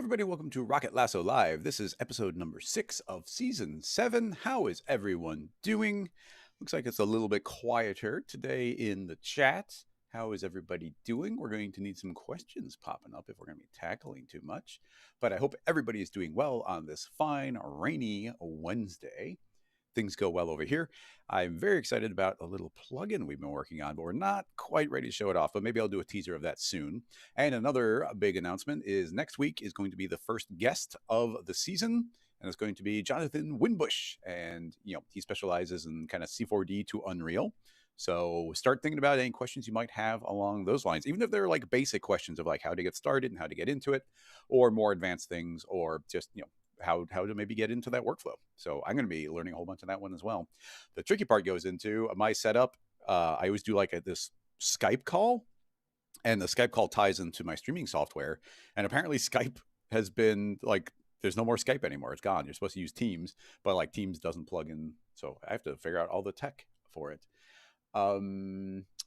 everybody, welcome to Rocket Lasso Live. This is episode number 6 of season 7. How is everyone doing? Looks like it's a little bit quieter today in the chat. How is everybody doing? We're going to need some questions popping up if we're going to be tackling too much. But I hope everybody is doing well on this fine, rainy Wednesday. Things go well over here. I'm very excited about a little plugin we've been working on, but we're not quite ready to show it off, but maybe I'll do a teaser of that soon. And another big announcement is next week is going to be the first guest of the season, and it's going to be Jonathan Winbush. And, he specializes in kind of C4D to Unreal. So start thinking about any questions you might have along those lines, even if they're like basic questions of like how to get started and how to get into it, or more advanced things, or just, how to maybe get into that workflow. So I'm going to be learning a whole bunch of that one as well. The tricky part goes into my setup. I always do like this Skype call, and the Skype call ties into my streaming software. And apparently Skype has been like, there's no more Skype anymore. It's gone. You're supposed to use Teams, but like Teams doesn't plug in. So I have to figure out all the tech for it.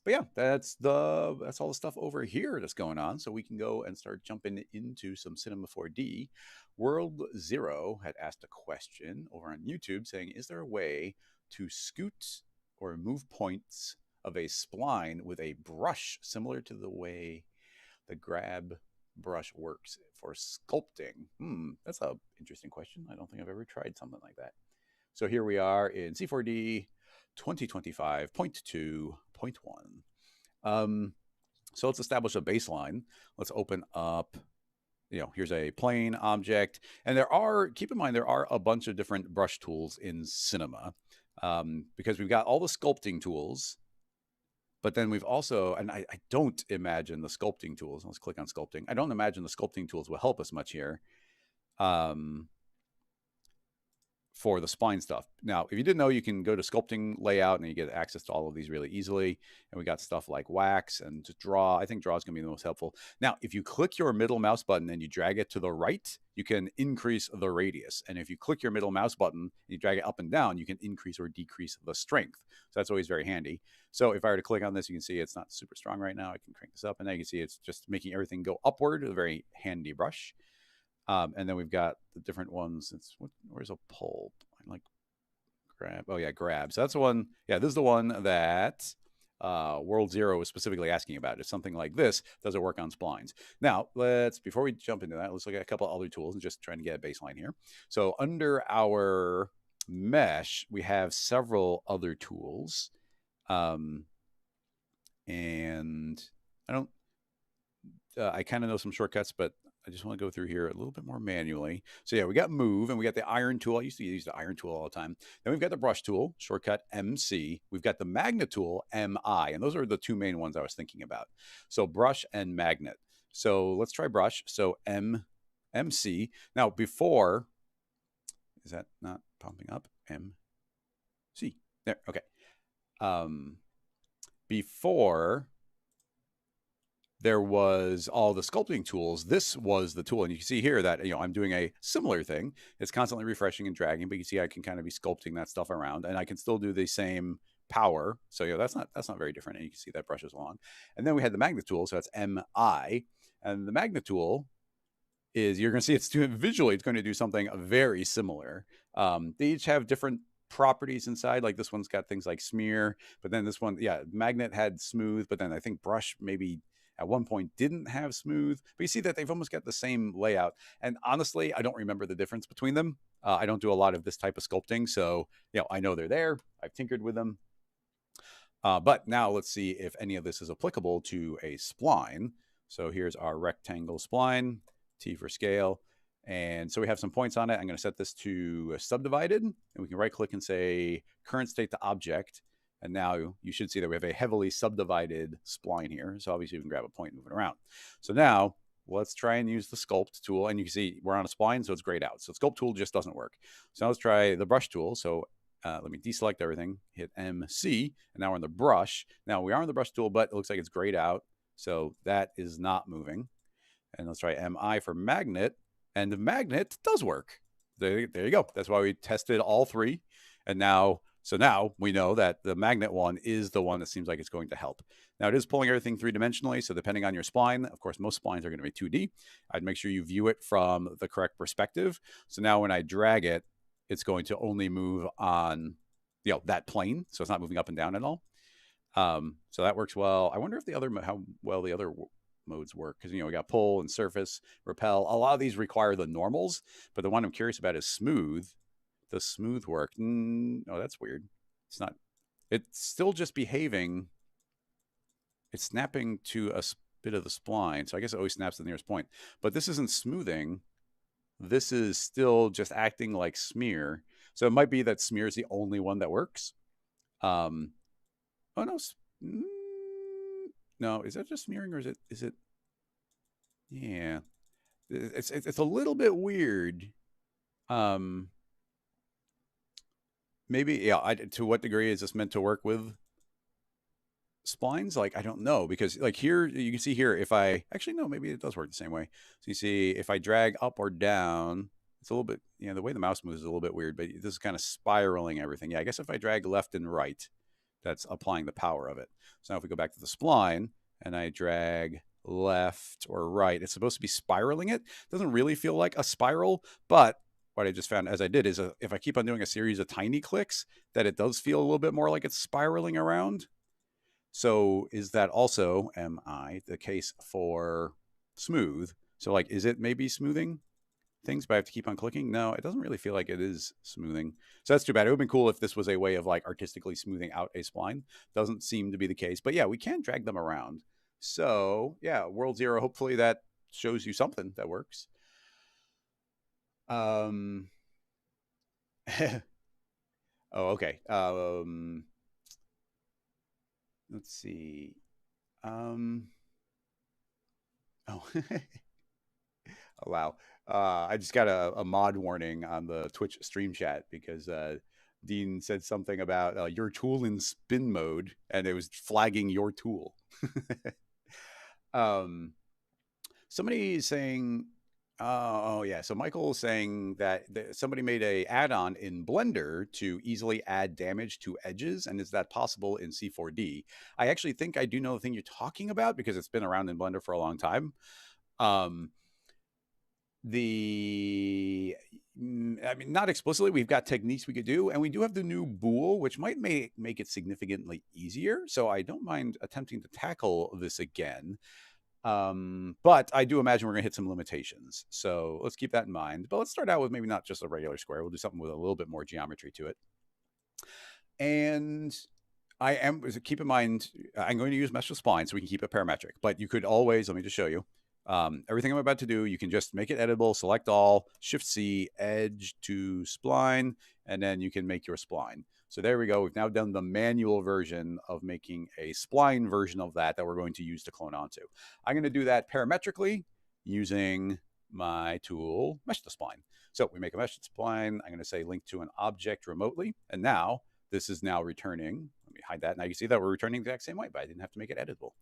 But yeah, that's all the stuff over here that's going on. So we can go and start jumping into some Cinema 4D. World Zero had asked a question over on YouTube saying, is there a way to scoot or move points of a spline with a brush similar to the way the grab brush works for sculpting? That's an interesting question. I don't think I've ever tried something like that. So here we are in C4D 2025.2.1. So let's establish a baseline. Let's open up, here's a plane object. And keep in mind, there are a bunch of different brush tools in Cinema, because we've got all the sculpting tools, but then we've also, and I don't imagine the sculpting tools, let's click on sculpting. I don't imagine the sculpting tools will help us much here. For the spline stuff. Now, if you didn't know, you can go to sculpting layout and you get access to all of these really easily. And we got stuff like wax and draw. I think draw is going to be the most helpful. Now, if you click your middle mouse button and you drag it to the right, you can increase the radius. And if you click your middle mouse button and you drag it up and down, you can increase or decrease the strength. So that's always very handy. So if I were to click on this, you can see it's not super strong right now. I can crank this up and now you can see it's just making everything go upward. A very handy brush. And then we've got the different ones. Where's a pull? Like grab. Oh yeah, grab. So that's the one. Yeah, this is the one that World Zero was specifically asking about. It's something like this. Does it work on splines? Now, before we jump into that, let's look at a couple of other tools and just trying to get a baseline here. So under our mesh, we have several other tools. And I kind of know some shortcuts, but I just want to go through here a little bit more manually. So yeah, we got move and we got the iron tool. I used to use the iron tool all the time. Then we've got the brush tool, shortcut MC. We've got the magnet tool, MI. And those are the two main ones I was thinking about. So brush and magnet. So let's try brush. So MC. Now before, is that not popping up? MC. There, okay. Before there was all the sculpting tools, this was the tool. And you can see here that, I'm doing a similar thing. It's constantly refreshing and dragging, but you see I can kind of be sculpting that stuff around and I can still do the same power. So, that's not very different. And you can see that brushes along. And then we had the magnet tool. So that's MI. And the magnet tool is, you're going to see it's doing visually, it's going to do something very similar. They each have different properties inside. Like this one's got things like smear, but then this one, magnet had smooth, but then I think brush maybe at one point didn't have smooth, but you see that they've almost got the same layout. And honestly, I don't remember the difference between them. I don't do a lot of this type of sculpting. So, I know they're there. I've tinkered with them. But now let's see if any of this is applicable to a spline. So here's our rectangle spline, T for scale. And so we have some points on it. I'm going to set this to subdivided, and we can right click and say current state to object. And now you should see that we have a heavily subdivided spline here. So obviously you can grab a point and move it around. So now let's try and use the sculpt tool. And you can see we're on a spline, so it's grayed out. So sculpt tool just doesn't work. So now let's try the brush tool. So let me deselect everything, hit MC, and now we're on the brush. Now we are on the brush tool, but it looks like it's grayed out. So that is not moving. And let's try MI for magnet. And the magnet does work. There you go. That's why we tested all three. And now So now we know that the magnet one is the one that seems like it's going to help. Now it is pulling everything three-dimensionally, so depending on your spline, of course, most splines are going to be 2D. I'd make sure you view it from the correct perspective. So now when I drag it, it's going to only move on, that plane. So it's not moving up and down at all. So that works well. I wonder if how well the other modes work, because we got pull and surface, repel. A lot of these require the normals, but the one I'm curious about is smooth. The smooth work. Oh, that's weird. It's not. It's still just behaving. It's snapping to a bit of the spline, so I guess it always snaps to the nearest point. But this isn't smoothing. This is still just acting like smear. So it might be that smear is the only one that works. Oh no, no. Is that just smearing, or is it? Yeah, it's a little bit weird. Maybe to what degree is this meant to work with splines? Like, I don't know, because like here you can see here, if I actually no, maybe it does work the same way. So you see if I drag up or down, it's a little bit, the way the mouse moves is a little bit weird, but this is kind of spiraling everything. Yeah, I guess if I drag left and right, that's applying the power of it. So now if we go back to the spline and I drag left or right, it's supposed to be spiraling it. Doesn't really feel like a spiral, but what I just found as I did is if I keep on doing a series of tiny clicks, that it does feel a little bit more like it's spiraling around. So is that also, the case for smooth? So like, is it maybe smoothing things, but I have to keep on clicking? No, it doesn't really feel like it is smoothing. So that's too bad. It would have been cool if this was a way of like artistically smoothing out a spline. Doesn't seem to be the case, but yeah, we can drag them around. So yeah, World Zero, hopefully that shows you something that works. Oh, okay. Let's see. Oh, oh wow. I just got a mod warning on the Twitch stream chat because Dean said something about your tool in spin mode, and it was flagging your tool. Somebody saying, oh yeah, so Michael is saying that somebody made a add-on in Blender to easily add damage to edges, and is that possible in C4D? I actually think I do know the thing you're talking about because it's been around in Blender for a long time. Not explicitly. We've got techniques we could do, and we do have the new bool, which might make it significantly easier. So I don't mind attempting to tackle this again. But I do imagine we're gonna hit some limitations. So let's keep that in mind. But let's start out with maybe not just a regular square. We'll do something with a little bit more geometry to it. And keep in mind, I'm going to use mesh with spline so we can keep it parametric. But you could always, let me just show you. Everything I'm about to do, you can just make it editable, select all, Shift-C, edge to spline, and then you can make your spline. So there we go. We've now done the manual version of making a spline version of that we're going to use to clone onto. I'm going to do that parametrically using my tool, Mesh to Spline. So we make a Mesh to Spline. I'm going to say link to an object remotely. And now this is now returning. Let me hide that. Now you see that we're returning the exact same way, but I didn't have to make it editable.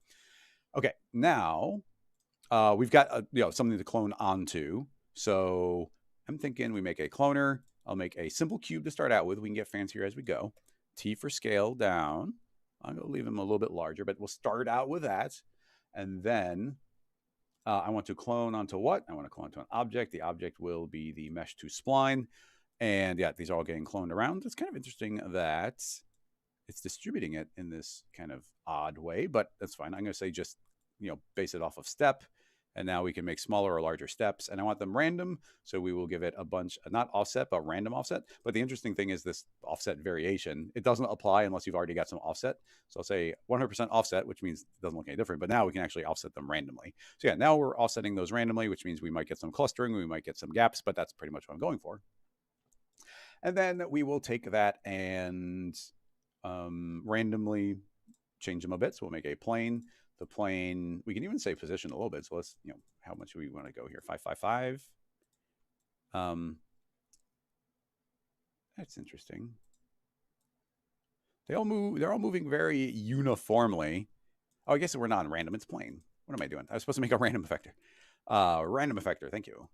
Okay, now we've got something to clone onto. So I'm thinking we make a cloner. I'll make a simple cube to start out with. We can get fancier as we go. T for scale down. I'm going to leave them a little bit larger, but we'll start out with that. And then I want to clone onto what? I want to clone onto an object. The object will be the mesh to spline. And yeah, these are all getting cloned around. It's kind of interesting that it's distributing it in this kind of odd way, but that's fine. I'm going to say just, base it off of step. And now we can make smaller or larger steps. And I want them random. So we will give it a bunch, not offset, but random offset. But the interesting thing is this offset variation. It doesn't apply unless you've already got some offset. So I'll say 100% offset, which means it doesn't look any different. But now we can actually offset them randomly. So yeah, now we're offsetting those randomly, which means we might get some clustering. We might get some gaps, but that's pretty much what I'm going for. And then we will take that and randomly change them a bit. So we'll make a plane. The plane, we can even say position a little bit. So let's, how much do we want to go here? 555. That's interesting. They're all moving very uniformly. Oh, I guess we're not in random. It's plane. What am I doing? I was supposed to make a random effector. Random effector. Thank you.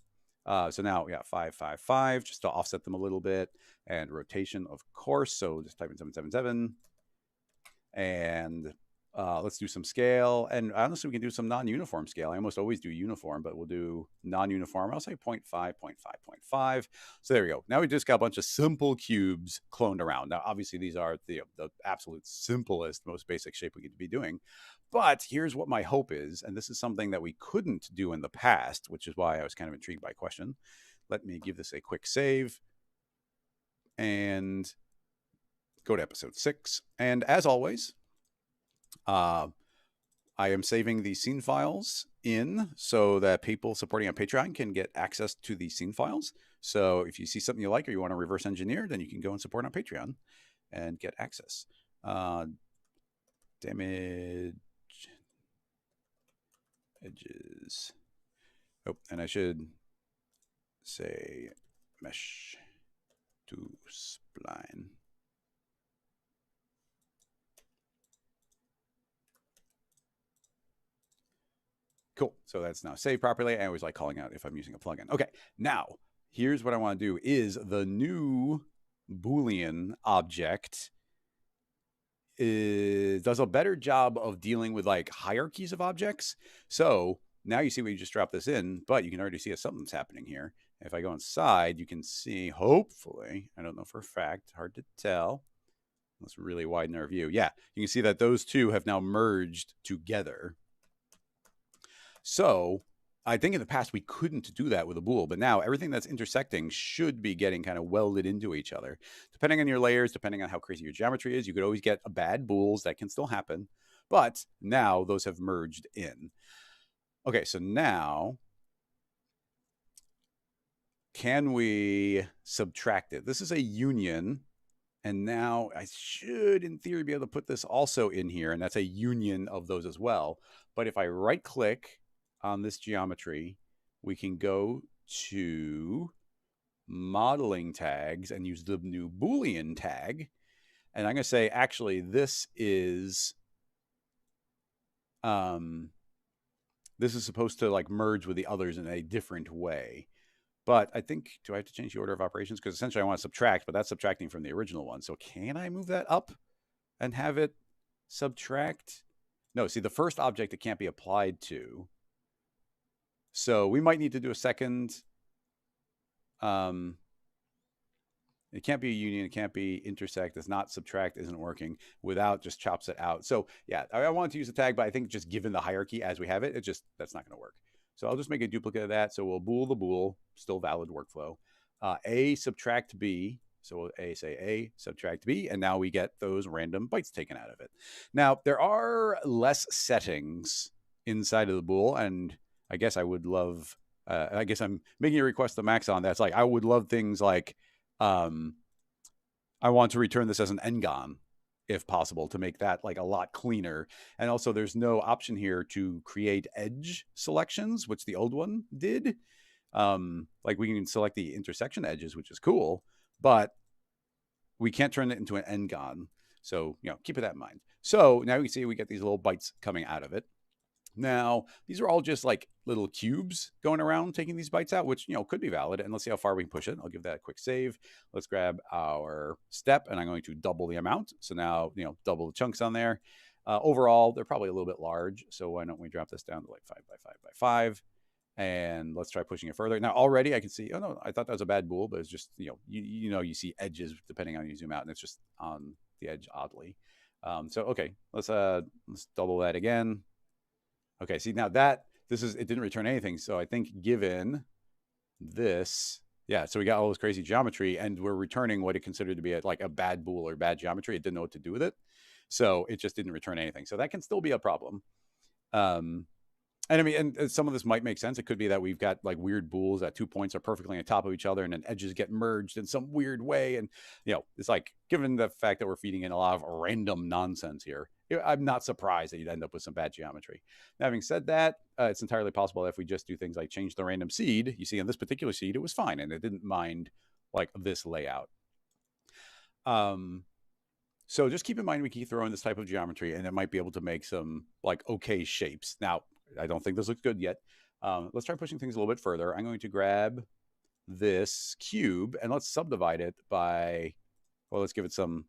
So now we got 5, 5, 5, just to offset them a little bit, and rotation, of course. So just type in 777, and let's do some scale. And honestly, we can do some non-uniform scale. I almost always do uniform, but we'll do non-uniform. I'll say 0.5, 0.5, 0.5. So there we go. Now we just got a bunch of simple cubes cloned around. Now, obviously, these are the absolute simplest, most basic shape we could be doing. But here's what my hope is, and this is something that we couldn't do in the past, which is why I was kind of intrigued by the question. Let me give this a quick save and go to episode 6. And as always, I am saving the scene files in so that people supporting on Patreon can get access to the scene files. So if you see something you like or you want to reverse engineer, then you can go and support on Patreon and get access. Damage edges. Oh, and I should say mesh to spline. Cool. So that's now saved properly. I always like calling out if I'm using a plugin. Okay. Now, here's what I want to do is the new Boolean object does a better job of dealing with like hierarchies of objects. So now you see we just dropped this in, but you can already see that something's happening here. If I go inside, you can see, hopefully, I don't know for a fact, hard to tell. Let's really widen our view. Yeah, you can see that those two have now merged together. So I think in the past we couldn't do that with a bool, but now everything that's intersecting should be getting kind of welded into each other. Depending on your layers, depending on how crazy your geometry is, you could always get a bad bools. That can still happen. But now those have merged in. Okay, so now can we subtract it? This is a union. And now I should, in theory, be able to put this also in here. And that's a union of those as well. But if I right click on this geometry, we can go to modeling tags and use the new Boolean tag. And I'm going to say, actually, this is supposed to like merge with the others in a different way. But I think, do I have to change the order of operations? Because essentially I want to subtract, but that's subtracting from the original one. So can I move that up and have it subtract? No, see, the first object it can't be applied to. So we might need to do a second. It can't be a union. It can't be intersect. It's not subtract. Isn't working without just chops it out. So yeah, I wanted to use a tag, but I think just given the hierarchy as we have it, that's not going to work. So I'll just make a duplicate of that. So we'll bool the bool, still valid workflow. A subtract B. So we'll say A subtract B, and now we get those random bytes taken out of it. Now there are less settings inside of the bool, and I guess I would love. I guess I'm making a request to Max on that. It's like I would love things like I want to return this as an n-gon if possible to make that like a lot cleaner. And also there's no option here to create edge selections, which the old one did. Like we can select the intersection edges, which is cool, but we can't turn it into an n-gon. So, keep that in mind. So now you can see we get these little bytes coming out of it. Now, these are all just like little cubes going around taking these bytes out, which, could be valid. And let's see how far we can push it. I'll give that a quick save. Let's grab our step, and I'm going to double the amount. So now, double the chunks on there. Overall, they're probably a little bit large. So why don't we drop this down to like 5 by 5 by 5? And let's try pushing it further. Now, already I can see, oh no, I thought that was a bad bool, but it's just, you see edges depending on how you zoom out, and it's just on the edge oddly. So, okay, let's double that again. Okay, see now it didn't return anything. So I think given this, yeah, so we got all this crazy geometry and we're returning what it considered to be like a bad bool or bad geometry. It didn't know what to do with it. So it just didn't return anything. So that can still be a problem. And I mean, and some of this might make sense. It could be that we've got like weird bools that 2 points are perfectly on top of each other and then edges get merged in some weird way. And, it's like, given the fact that we're feeding in a lot of random nonsense here, I'm not surprised that you'd end up with some bad geometry. Now, having said that, it's entirely possible that if we just do things like change the random seed, you see in this particular seed, it was fine. And it didn't mind like this layout. So just keep in mind, we keep throwing this type of geometry and it might be able to make some like okay shapes. Now, I don't think this looks good yet. Let's try pushing things a little bit further. I'm going to grab this cube and let's subdivide it by, well, let's give it some,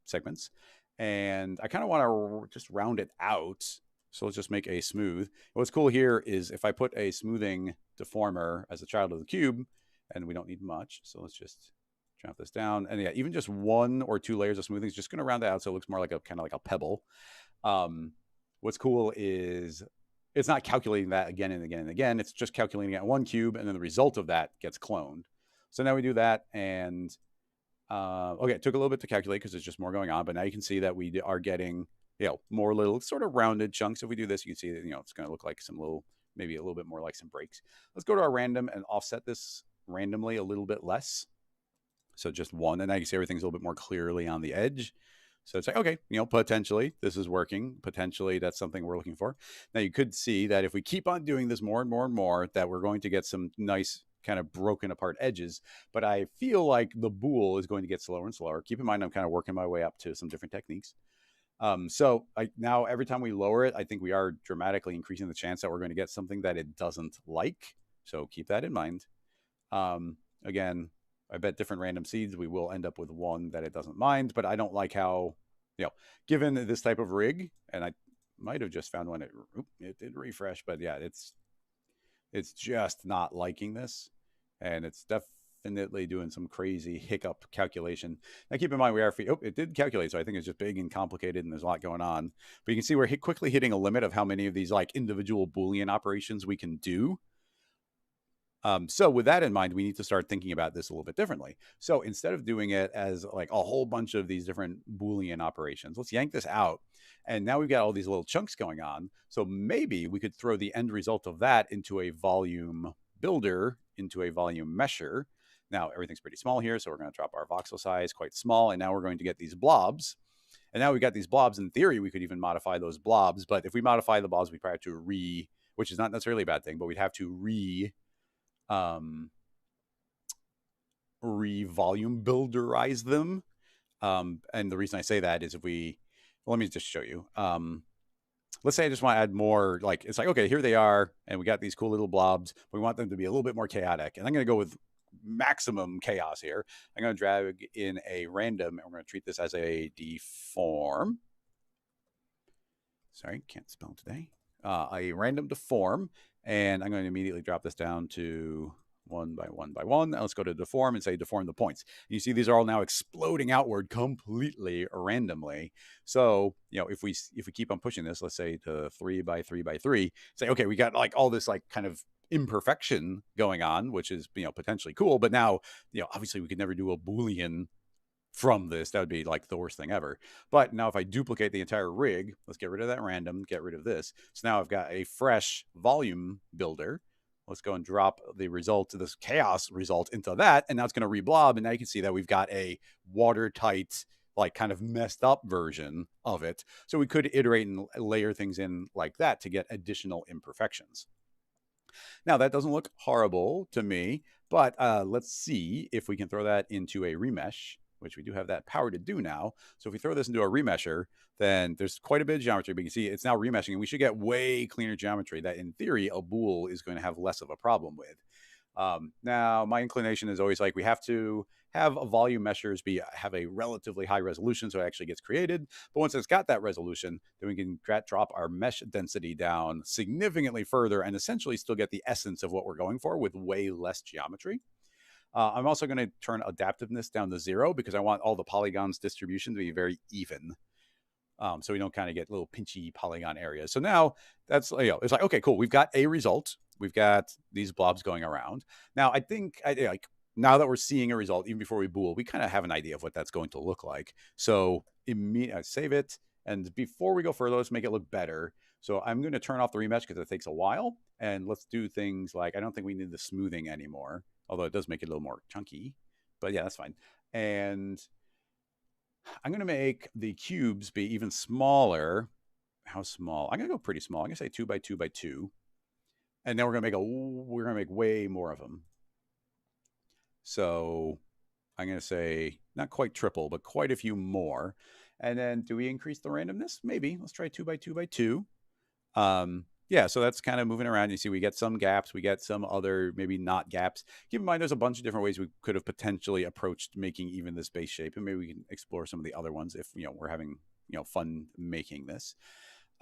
segments. And I kind of want to just round it out. So let's just make a smooth. What's cool here is if I put a smoothing deformer as a child of the cube, and we don't need much. So let's just drop this down. And yeah, even just 1 or 2 layers of smoothing is just going to round it out so it looks more like a kind of like a pebble. What's cool is it's not calculating that again and again and again. It's just calculating at 1 cube, and then the result of that gets cloned. So now we do that, and okay, it took a little bit to calculate because there's just more going on, but now you can see that we are getting, more little sort of rounded chunks. If we do this, you can see that, it's going to look like some little, maybe a little bit more like some breaks. Let's go to our random and offset this randomly a little bit less. So just 1, and now you can see everything's a little bit more clearly on the edge. So it's like, okay, potentially this is working. Potentially that's something we're looking for. Now you could see that if we keep on doing this more and more and more, that we're going to get some nice kind of broken apart edges. But I feel like the bool is going to get slower and slower. Keep in mind, I'm kind of working my way up to some different techniques. So now every time we lower it, I think we are dramatically increasing the chance that we're going to get something that it doesn't like. So keep that in mind. Again, I bet different random seeds, we will end up with one that it doesn't mind, but I don't like how, given this type of rig, and I might have just found one, it did refresh, but yeah, it's just not liking this, and it's definitely doing some crazy hiccup calculation. Now keep in mind, it did calculate, so I think it's just big and complicated, and there's a lot going on, but you can see we're quickly hitting a limit of how many of these like individual Boolean operations we can do. So with that in mind, we need to start thinking about this a little bit differently. So instead of doing it as like a whole bunch of these different Boolean operations, let's yank this out. And now we've got all these little chunks going on. So maybe we could throw the end result of that into a volume builder, into a volume mesher. Now everything's pretty small here, so we're going to drop our voxel size quite small. And now we're going to get these blobs. And now we've got these blobs. In theory, we could even modify those blobs. But if we modify the blobs, we probably have to which is not necessarily a bad thing, but we'd have to re-volume builderize them. And the reason I say that is let me just show you. Let's say I just want to add more, like, it's like, okay, here they are, and we got these cool little blobs, but we want them to be a little bit more chaotic. And I'm going to go with maximum chaos here. I'm going to drag in a random, and we're going to treat this as a deform. Sorry, can't spell today. A random deform, and I'm going to immediately drop this down to 1 by 1 by 1. Now let's go to deform and say deform the points. And you see these are all now exploding outward completely randomly. So, if we keep on pushing this, let's say to 3 by 3 by 3, say, okay, we got like all this like kind of imperfection going on, which is, potentially cool. But now, obviously we could never do a Boolean from this. That would be like the worst thing ever. But now if I duplicate the entire rig, let's get rid of that random, get rid of this. So now I've got a fresh volume builder. Let's go and drop the result, this chaos result, into that. And now it's going to reblob. And now you can see that we've got a watertight, like kind of messed up version of it. So we could iterate and layer things in like that to get additional imperfections. Now that doesn't look horrible to me, but let's see if we can throw that into a remesh, which we do have that power to do now. So if we throw this into a remesher, then there's quite a bit of geometry, but you can see it's now remeshing, and we should get way cleaner geometry that in theory a bool is going to have less of a problem with. Now my inclination is always like, we have to have a volume meshers have a relatively high resolution so it actually gets created. But once it's got that resolution, then we can drop our mesh density down significantly further and essentially still get the essence of what we're going for with way less geometry. I'm also going to turn adaptiveness down to 0 because I want all the polygons distribution to be very even. So we don't kind of get little pinchy polygon areas. So now that's, it's like, okay, cool. We've got a result. We've got these blobs going around. Now I think now that we're seeing a result, even before we bool, we kind of have an idea of what that's going to look like. So immediately save it. And before we go further, let's make it look better. So I'm going to turn off the remesh because it takes a while. And let's do things like, I don't think we need the smoothing anymore, although it does make it a little more chunky. But yeah, that's fine. And I'm going to make the cubes be even smaller. How small? I'm going to go pretty small. I'm going to say 2 by 2 by 2. And then we're going to make way more of them. So I'm going to say not quite triple, but quite a few more. And then do we increase the randomness? Maybe. Let's try 2 by 2 by 2. yeah, so that's kind of moving around. You see, we get some gaps, we get some other maybe not gaps. Keep in mind, there's a bunch of different ways we could have potentially approached making even this base shape, and maybe we can explore some of the other ones if we're having fun making this.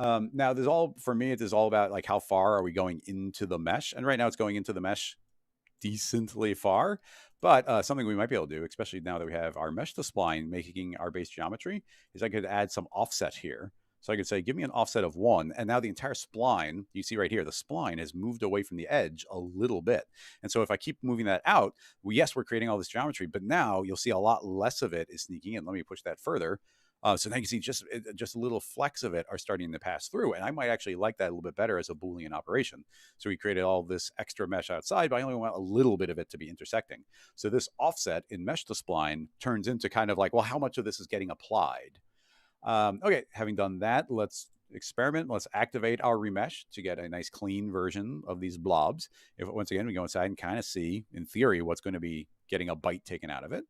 Now, there's all for me. It is all about like how far are we going into the mesh, and right now it's going into the mesh decently far. But something we might be able to do, especially now that we have our mesh to spline making our base geometry, is I could add some offset here. So I could say, give me an offset of 1. And now the entire spline, you see right here, the spline has moved away from the edge a little bit. And so if I keep moving that out, yes, we're creating all this geometry, but now you'll see a lot less of it is sneaking in. Let me push that further. So now you can see just little flecks of it are starting to pass through. And I might actually like that a little bit better as a Boolean operation. So we created all this extra mesh outside, but I only want a little bit of it to be intersecting. So this offset in mesh to spline turns into kind of like, well, how much of this is getting applied? Okay, having done that, let's experiment. Let's activate our remesh to get a nice clean version of these blobs. If once again, we go inside and kind of see, in theory, what's going to be getting a bite taken out of it.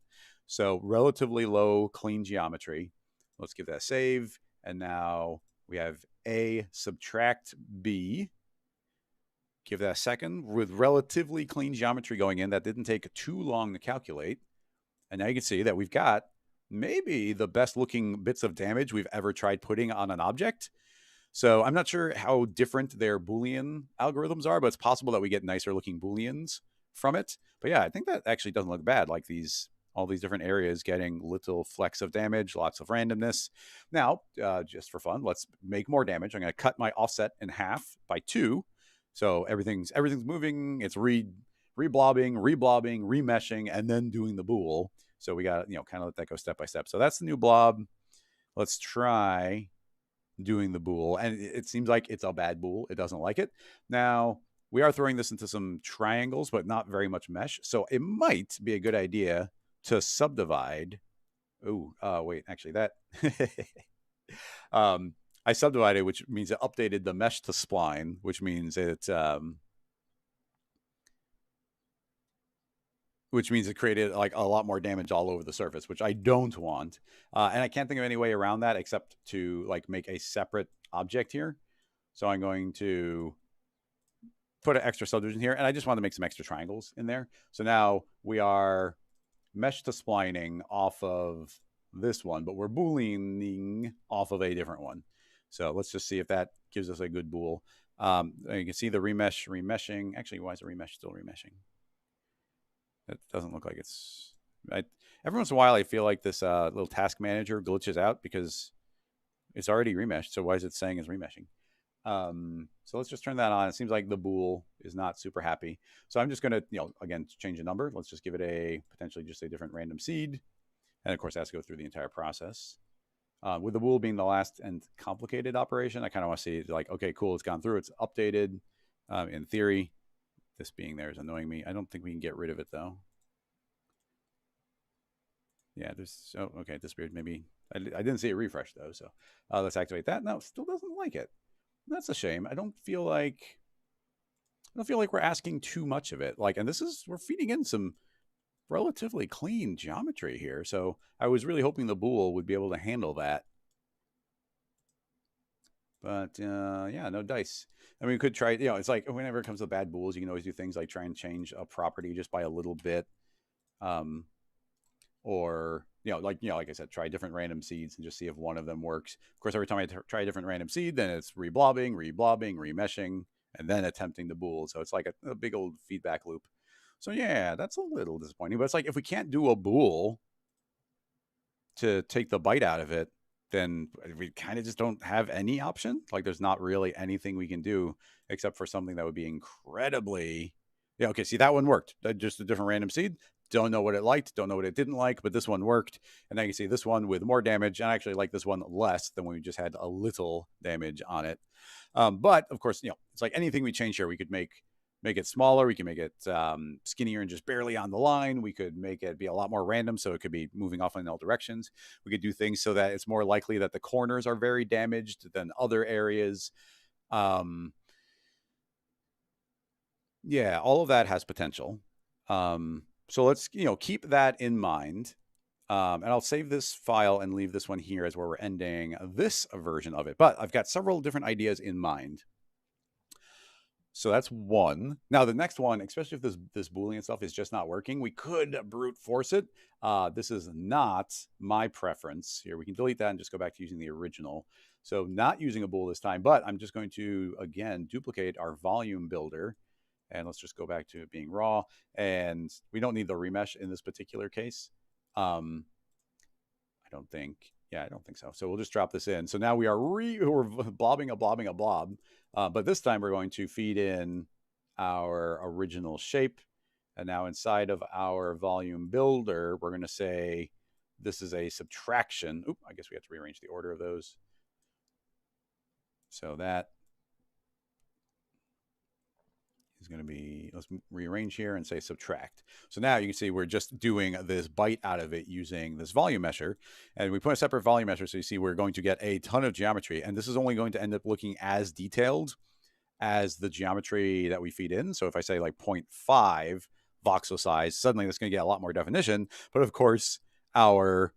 So relatively low clean geometry. Let's give that a save. And now we have A subtract B. Give that a second with relatively clean geometry going in. That didn't take too long to calculate. And now you can see that we've got maybe the best looking bits of damage we've ever tried putting on an object. So I'm not sure how different their Boolean algorithms are, but it's possible that we get nicer looking Booleans from it. But yeah, I think that actually doesn't look bad. Like all these different areas getting little flecks of damage, lots of randomness. Now, just for fun, let's make more damage. I'm going to cut my offset in half by 2. So everything's moving. It's reblobbing, remeshing, and then doing the bool. So we got, kind of let that go step by step. So that's the new blob. Let's try doing the bool. And it seems like it's a bad bool. It doesn't like it. Now, we are throwing this into some triangles, but not very much mesh. So it might be a good idea to subdivide. Oh, wait, actually that. I subdivided, which means it updated the mesh to spline, which means it created like a lot more damage all over the surface, which I don't want. And I can't think of any way around that except to like make a separate object here. So I'm going to put an extra subdivision here, and I just want to make some extra triangles in there. So now we are mesh to splining off of this one, but we're booleaning off of a different one. So let's just see if that gives us a good bool. You can see the remeshing. Actually, why is the remesh still remeshing? It doesn't look like it's. Every once in a while, I feel like this little task manager glitches out because it's already remeshed. So why is it saying it's remeshing? So let's just turn that on. It seems like the bool is not super happy. So I'm just going to, again, change the number. Let's just give it potentially just a different random seed. And of course, it has to go through the entire process. With the bool being the last and complicated operation, I kind of want to see like, okay, cool, it's gone through, it's updated. In theory, this being there is annoying me. I don't think we can get rid of it though. Yeah, okay, it disappeared. Maybe I didn't see a refresh though. So let's activate that. No, it still doesn't like it. That's a shame. I don't feel like we're asking too much of it. Like, and we're feeding in some relatively clean geometry here. So I was really hoping the bool would be able to handle that. But yeah, no dice. I mean, we could try, it's like whenever it comes to bad bools, you can always do things like try and change a property just by a little bit. Or, like I said, try different random seeds and just see if one of them works. Of course, every time I try a different random seed, then it's reblobbing, remeshing, and then attempting the bool. So it's like a big old feedback loop. So yeah, that's a little disappointing. But it's like if we can't do a bool to take the bite out of it, then we kind of just don't have any option. Like there's not really anything we can do except for something that would be incredibly... Yeah, okay, see, that one worked. Just a different random seed. Don't know what it liked, don't know what it didn't like, but this one worked. And now you can see this one with more damage. And I actually like this one less than when we just had a little damage on it. But of course, it's like anything we change here, we could make it smaller. We can make it skinnier and just barely on the line. We could make it be a lot more random, so it could be moving off in all directions. We could do things so that it's more likely that the corners are very damaged than other areas. Yeah, all of that has potential. So let's, keep that in mind. And I'll save this file and leave this one here as where we're ending this version of it. But I've got several different ideas in mind. So that's one. Now the next one, especially if this Boolean stuff is just not working, we could brute force it. This is not my preference. Here, we can delete that and just go back to using the original. So not using a bool this time, but I'm just going to, again, duplicate our volume builder. And let's just go back to it being raw. And we don't need the remesh in this particular case. I don't think, yeah, I don't think so. So we'll just drop this in. So now we're blobbing a blob. But this time we're going to feed in our original shape. And now inside of our volume builder, we're going to say this is a subtraction. Oop, I guess we have to rearrange the order of those. So that is going to be, let's rearrange here and say subtract. So now you can see we're just doing this bite out of it using this volume mesher. And we put a separate volume mesher. So you see we're going to get a ton of geometry. And this is only going to end up looking as detailed as the geometry that we feed in. So if I say like 0.5 voxel size, suddenly that's going to get a lot more definition. But of course, our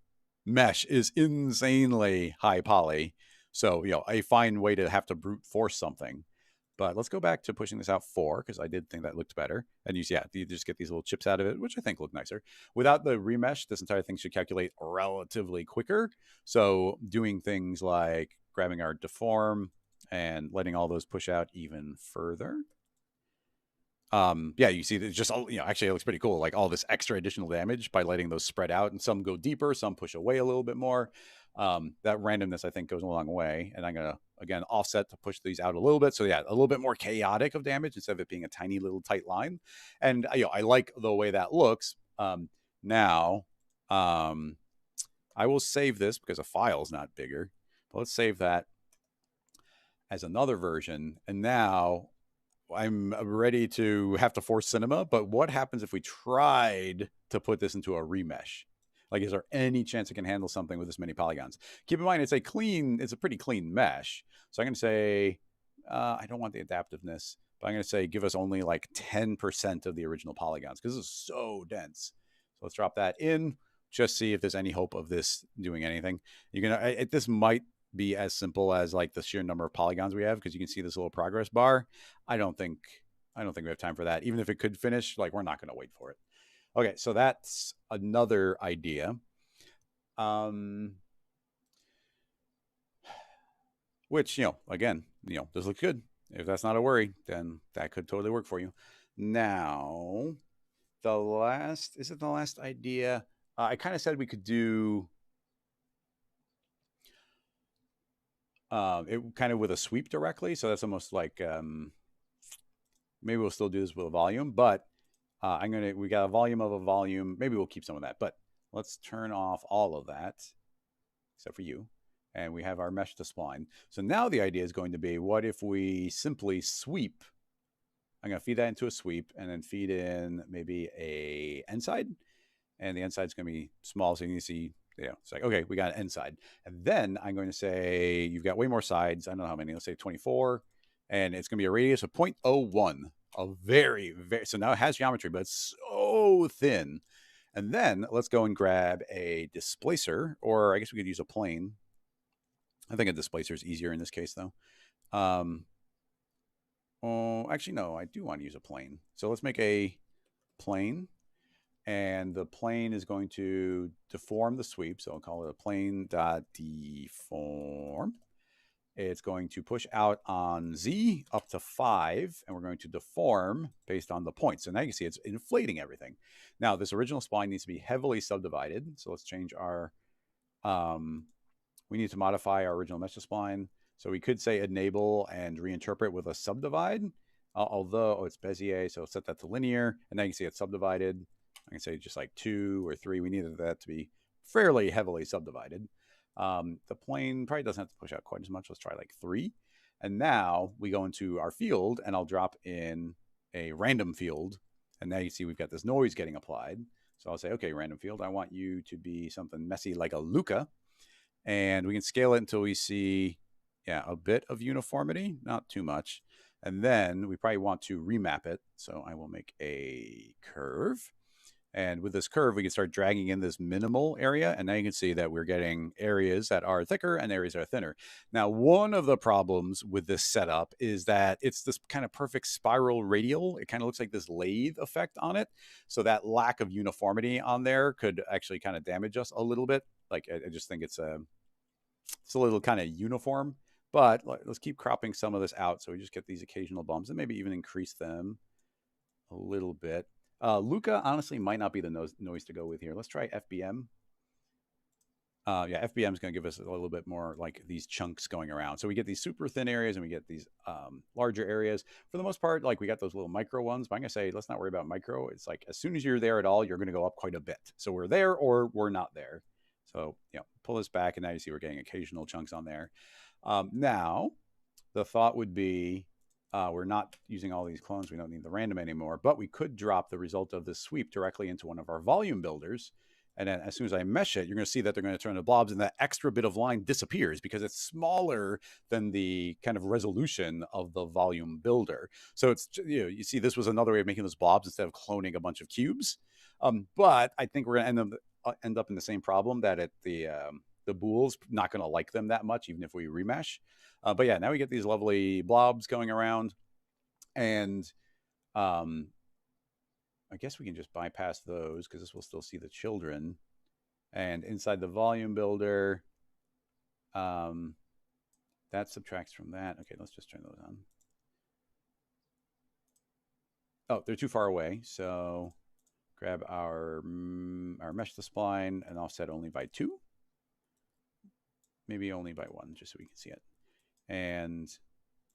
mesh is insanely high poly. So, a fine way to have to brute force something. But let's go back to pushing this out 4, because I did think that looked better. And you just get these little chips out of it, which I think look nicer. Without the remesh, this entire thing should calculate relatively quicker. So doing things like grabbing our deform and letting all those push out even further. Yeah, you see that just, actually it looks pretty cool. Like all this extra additional damage by letting those spread out, and some go deeper, some push away a little bit more. That randomness, I think, goes a long way. And I'm going to, again, offset to push these out a little bit. So yeah, a little bit more chaotic of damage instead of it being a tiny little tight line. And, I like the way that looks. Now, I will save this because a file is not bigger. But let's save that as another version. And now I'm ready to have to force cinema. But what happens if we tried to put this into a remesh? Like, is there any chance it can handle something with this many polygons? Keep in mind, it's a pretty clean mesh. So I'm going to say, I don't want the adaptiveness, but I'm going to say, give us only like 10% of the original polygons, because this is so dense. So let's drop that in, just see if there's any hope of this doing anything. This might be as simple as like the sheer number of polygons we have, because you can see this little progress bar. I don't think we have time for that. Even if it could finish, like, we're not going to wait for it. Okay, so that's another idea. Which, again, this looks good. If that's not a worry, then that could totally work for you. Now, is it the last idea? I kind of said we could do it kind of with a sweep directly. So that's almost like, maybe we'll still do this with a volume, but we got a volume of a volume. Maybe we'll keep some of that, but let's turn off all of that except for you. And we have our mesh to spline. So now the idea is going to be, what if we simply sweep? I'm going to feed that into a sweep and then feed in maybe a end side. And the end side is going to be small. So you can see, it's like, okay, we got an end side. And then I'm going to say, you've got way more sides. I don't know how many, let's say 24. And it's going to be a radius of 0.01. A very, very, so now it has geometry, but it's so thin. And then let's go and grab a displacer, or I guess we could use a plane. I think a displacer is easier in this case, though. Actually, no, I do want to use a plane. So let's make a plane. And the plane is going to deform the sweep. So I'll call it a plane.deform. It's going to push out on Z up to 5, and we're going to deform based on the points. So now you can see it's inflating everything. Now, this original spline needs to be heavily subdivided. So let's change our, we need to modify our original mesh spline. So we could say enable and reinterpret with a subdivide, although, it's Bezier, so set that to linear. And now you can see it's subdivided. I can say just like 2 or 3. We needed that to be fairly heavily subdivided. The plane probably doesn't have to push out quite as much. Let's try like 3. And now we go into our field, and I'll drop in a random field. And now you see we've got this noise getting applied. So I'll say, okay, random field, I want you to be something messy like a Luca. And we can scale it until we see, a bit of uniformity, not too much. And then we probably want to remap it. So I will make a curve. And with this curve, we can start dragging in this minimal area. And now you can see that we're getting areas that are thicker and areas that are thinner. Now, one of the problems with this setup is that it's this kind of perfect spiral radial. It kind of looks like this lathe effect on it. So that lack of uniformity on there could actually kind of damage us a little bit. Like, I just think it's a little kind of uniform. But let's keep cropping some of this out so we just get these occasional bumps and maybe even increase them a little bit. Luca honestly might not be the noise to go with here. Let's try FBM. Yeah, FBM is going to give us a little bit more like these chunks going around. So we get these super thin areas and we get these larger areas. For the most part, like we got those little micro ones, but I'm going to say, let's not worry about micro. It's like as soon as you're there at all, you're going to go up quite a bit. So we're there or we're not there. So, pull this back and now you see we're getting occasional chunks on there. Now, the thought would be, we're not using all these clones. We don't need the random anymore, but we could drop the result of this sweep directly into one of our volume builders. And then as soon as I mesh it, you're going to see that they're going to turn to blobs and that extra bit of line disappears because it's smaller than the kind of resolution of the volume builder. So it's, you see this was another way of making those blobs instead of cloning a bunch of cubes. But I think we're going to end up in the same problem that the bool's not going to like them that much, even if we remesh. But yeah, now we get these lovely blobs going around. And I guess we can just bypass those because this will still see the children. And inside the volume builder, that subtracts from that. Okay, let's just turn those on. Oh, they're too far away. So grab our mesh the spline and offset only by 2. Maybe only by 1, just so we can see it. And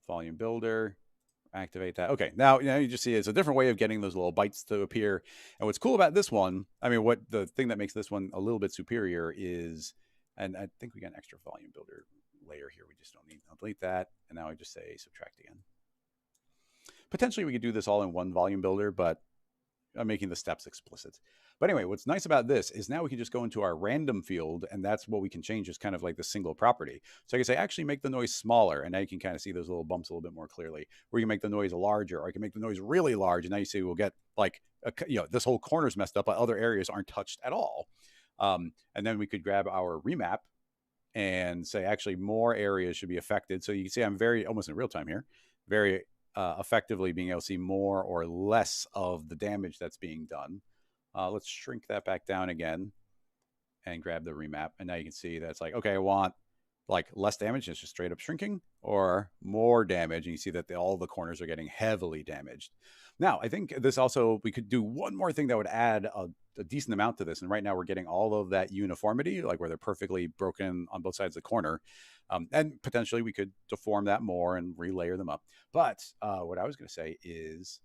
volume builder, activate that. Okay, now you just see it's a different way of getting those little bites to appear. And what's cool about this one, I mean, what the thing that makes this one a little bit superior is, and I think we got an extra volume builder layer here. We just don't need. I'll delete that, and now I just say subtract again. Potentially, we could do this all in one volume builder, but I'm making the steps explicit. But anyway, what's nice about this is now we can just go into our random field, and that's what we can change is kind of like the single property. So I can say, actually make the noise smaller, and now you can kind of see those little bumps a little bit more clearly. Or you can make the noise larger, or I can make the noise really large, and now you see we'll get like, this whole corner's messed up, but other areas aren't touched at all. And then we could grab our remap and say, actually, more areas should be affected. So you can see I'm almost in real time here, very effectively being able to see more or less of the damage that's being done. Let's shrink that back down again and grab the remap. And now you can see that it's like, okay, I want like less damage. It's just straight up shrinking, or more damage. And you see that all the corners are getting heavily damaged. Now, I think this also, we could do one more thing that would add a decent amount to this. And right now we're getting all of that uniformity, like where they're perfectly broken on both sides of the corner. And potentially we could deform that more and relayer them up. But what I was going to say is,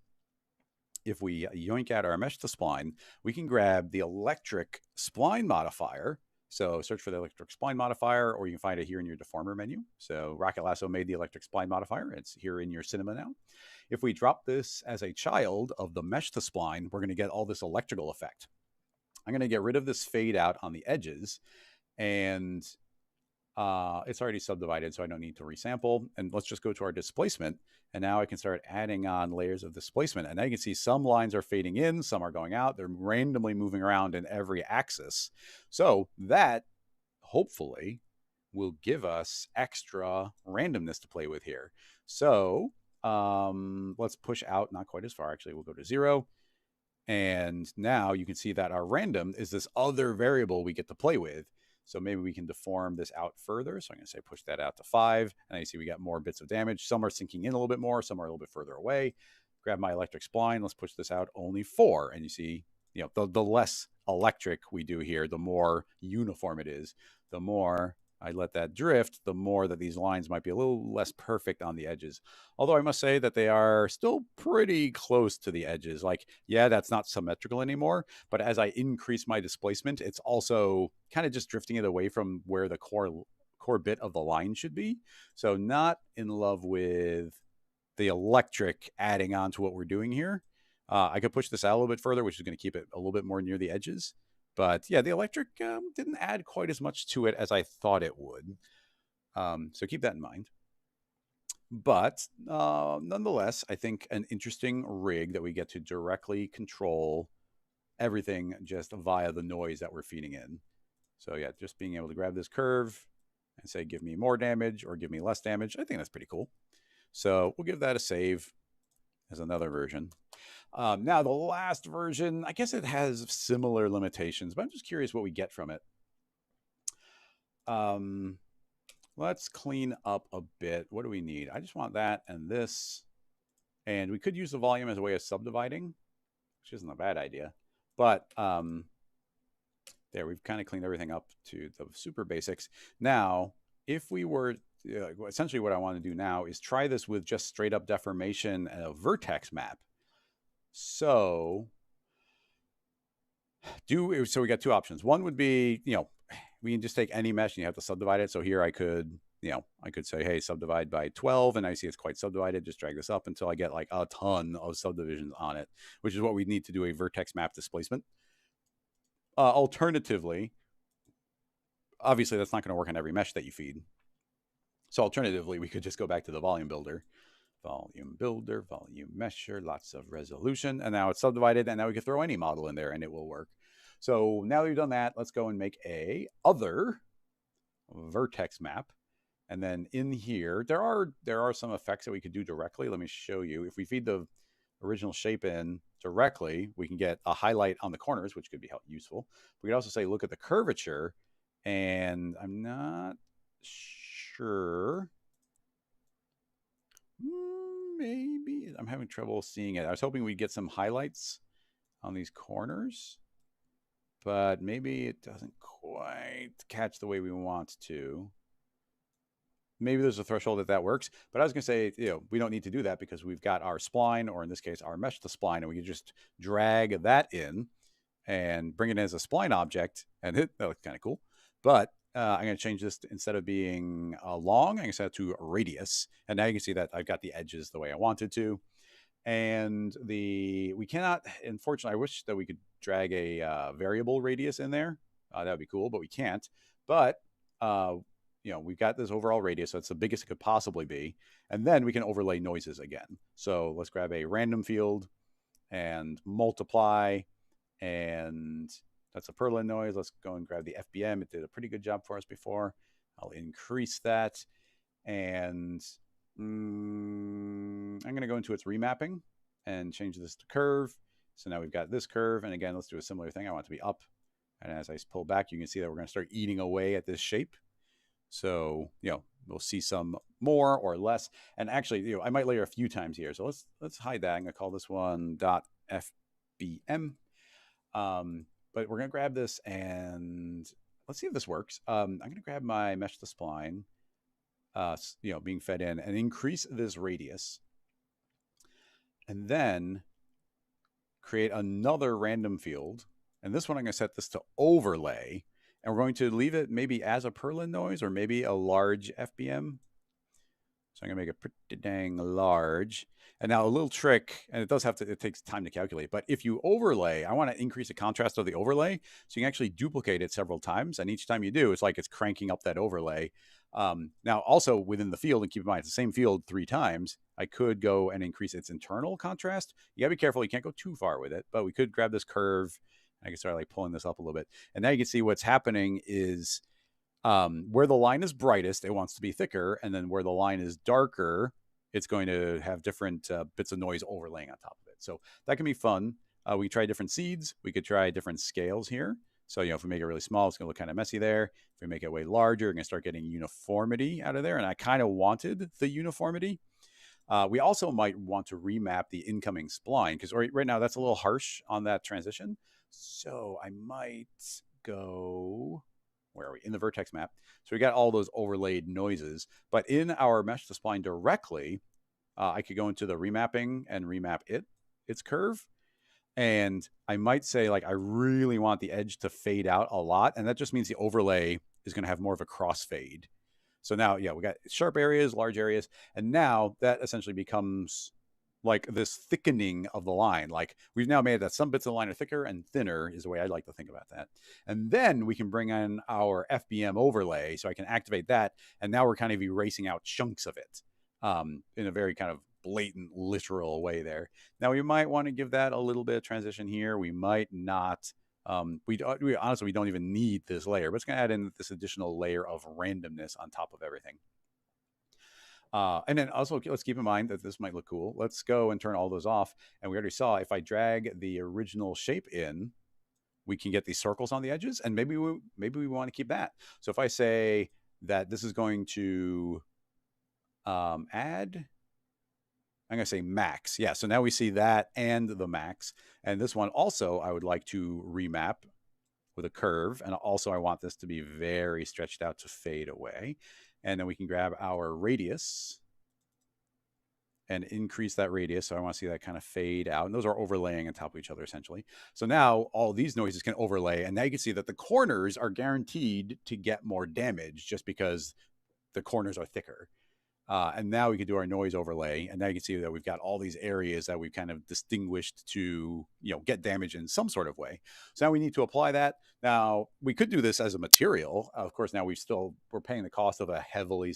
if we yoink out our mesh to spline, we can grab the electric spline modifier. So search for the electric spline modifier, or you can find it here in your deformer menu. So Rocket Lasso made the electric spline modifier. It's here in your cinema now. If we drop this as a child of the mesh to spline, we're going to get all this electrical effect. I'm going to get rid of this fade out on the edges, and it's already subdivided, so I don't need to resample. And let's just go to our displacement. And now I can start adding on layers of displacement. And now you can see some lines are fading in, some are going out. They're randomly moving around in every axis. So that hopefully will give us extra randomness to play with here. So let's push out, not quite as far. Actually, we'll go to 0. And now you can see that our random is this other variable we get to play with. So maybe we can deform this out further. So I'm going to say push that out to 5. And you see we got more bits of damage. Some are sinking in a little bit more. Some are a little bit further away. Grab my electric spline. Let's push this out only 4. And you see, the less electric we do here, the more uniform it is. The more I let that drift, the more that these lines might be a little less perfect on the edges. Although I must say that they are still pretty close to the edges. Like, yeah, that's not symmetrical anymore, but as I increase my displacement, it's also kind of just drifting it away from where the core bit of the line should be. So not in love with the electric adding on to what we're doing here. I could push this out a little bit further, which is going to keep it a little bit more near the edges. But yeah, the electric didn't add quite as much to it as I thought it would. So keep that in mind. But nonetheless, I think an interesting rig that we get to directly control everything just via the noise that we're feeding in. So yeah, just being able to grab this curve and say, give me more damage or give me less damage. I think that's pretty cool. So we'll give that a save as another version. Now the last version, I guess it has similar limitations, but I'm just curious what we get from it. Let's clean up a bit. What do we need? I just want that and this. And we could use the volume as a way of subdividing, which isn't a bad idea. But there, we've kind of cleaned everything up to the super basics. Now, if we were, essentially what I want to do now is try this with just straight up deformation and a vertex map. So we got two options. One would be, we can just take any mesh and you have to subdivide it. So here I could, I could say, hey, subdivide by 12, and I see it's quite subdivided. Just drag this up until I get like a ton of subdivisions on it, which is what we need to do a vertex map displacement. Alternatively, obviously that's not going to work on every mesh that you feed. So alternatively, we could just go back to the volume builder, volume mesher, lots of resolution, and now it's subdivided, and now we can throw any model in there and it will work. So now that we've done that, let's go and make a other vertex map. And then in here, there are some effects that we could do directly. Let me show you. If we feed the original shape in directly, we can get a highlight on the corners, which could be useful. We could also say, look at the curvature, and I'm not sure. Maybe I'm having trouble seeing it. I was hoping we'd get some highlights on these corners, but maybe it doesn't quite catch the way we want to. Maybe there's a threshold that works, but I was going to say, we don't need to do that because we've got our spline, or in this case, our mesh to spline, and we can just drag that in and bring it in as a spline object, and that looks kind of cool. But I'm going to change this instead of being long, I'm going to set it to a radius, and now you can see that I've got the edges the way I wanted to. And we cannot, unfortunately, I wish that we could drag a variable radius in there. That would be cool, but we can't. But we've got this overall radius, so it's the biggest it could possibly be. And then we can overlay noises again. So let's grab a random field and multiply, and that's a Perlin noise. Let's go and grab the FBM. It did a pretty good job for us before. I'll increase that, and I'm going to go into its remapping and change this to curve. So now we've got this curve, and again, let's do a similar thing. I want it to be up, and as I pull back, you can see that we're going to start eating away at this shape. So, we'll see some more or less. And actually, I might layer a few times here. So let's hide that. I'm going to call this one .fbm. But we're going to grab this and let's see if this works. I'm going to grab my mesh to spline, being fed in, and increase this radius. And then create another random field. And this one, I'm going to set this to overlay. And we're going to leave it maybe as a Perlin noise or maybe a large FBM. So I'm going to make it pretty dang large. And now a little trick, and it takes time to calculate, but if you overlay, I want to increase the contrast of the overlay so you can actually duplicate it several times. And each time you do, it's like it's cranking up that overlay. Now also within the field, and keep in mind, it's the same field 3 times, I could go and increase its internal contrast. You gotta be careful. You can't go too far with it, but we could grab this curve. I can start like pulling this up a little bit. And now you can see what's happening is where the line is brightest, it wants to be thicker. And then where the line is darker, it's going to have different bits of noise overlaying on top of it. So that can be fun. We try different seeds. We could try different scales here. So, if we make it really small, it's going to look kind of messy there. If we make it way larger, we're going to start getting uniformity out of there. And I kind of wanted the uniformity. We also might want to remap the incoming spline because right now that's a little harsh on that transition. So I might go, where are we? In the vertex map. So we got all those overlaid noises, but in our mesh to spline directly, I could go into the remapping and remap its curve. And I might say, like, I really want the edge to fade out a lot. And that just means the overlay is going to have more of a crossfade. So now, we got sharp areas, large areas. And now that essentially becomes like this thickening of the line. Like we've now made that some bits of the line are thicker and thinner is the way I'd like to think about that. And then we can bring in our FBM overlay. So I can activate that. And now we're kind of erasing out chunks of it in a very kind of blatant, literal way there. Now we might want to give that a little bit of transition here. We might not. We honestly, we don't even need this layer, but it's going to add in this additional layer of randomness on top of everything. And then also, let's keep in mind that this might look cool. Let's go and turn all those off. And we already saw if I drag the original shape in, we can get these circles on the edges, and maybe we want to keep that. So if I say that this is going to add, I'm going to say max. Yeah, so now we see that and the max. And this one also I would like to remap with a curve. And also I want this to be very stretched out to fade away. And then we can grab our radius and increase that radius. So I want to see that kind of fade out. And those are overlaying on top of each other, essentially. So now all these noises can overlay. And now you can see that the corners are guaranteed to get more damage just because the corners are thicker. And now we can do our noise overlay. And now you can see that we've got all these areas that we've kind of distinguished to, get damage in some sort of way. So now we need to apply that. Now we could do this as a material. Of course, now we're paying the cost of a heavily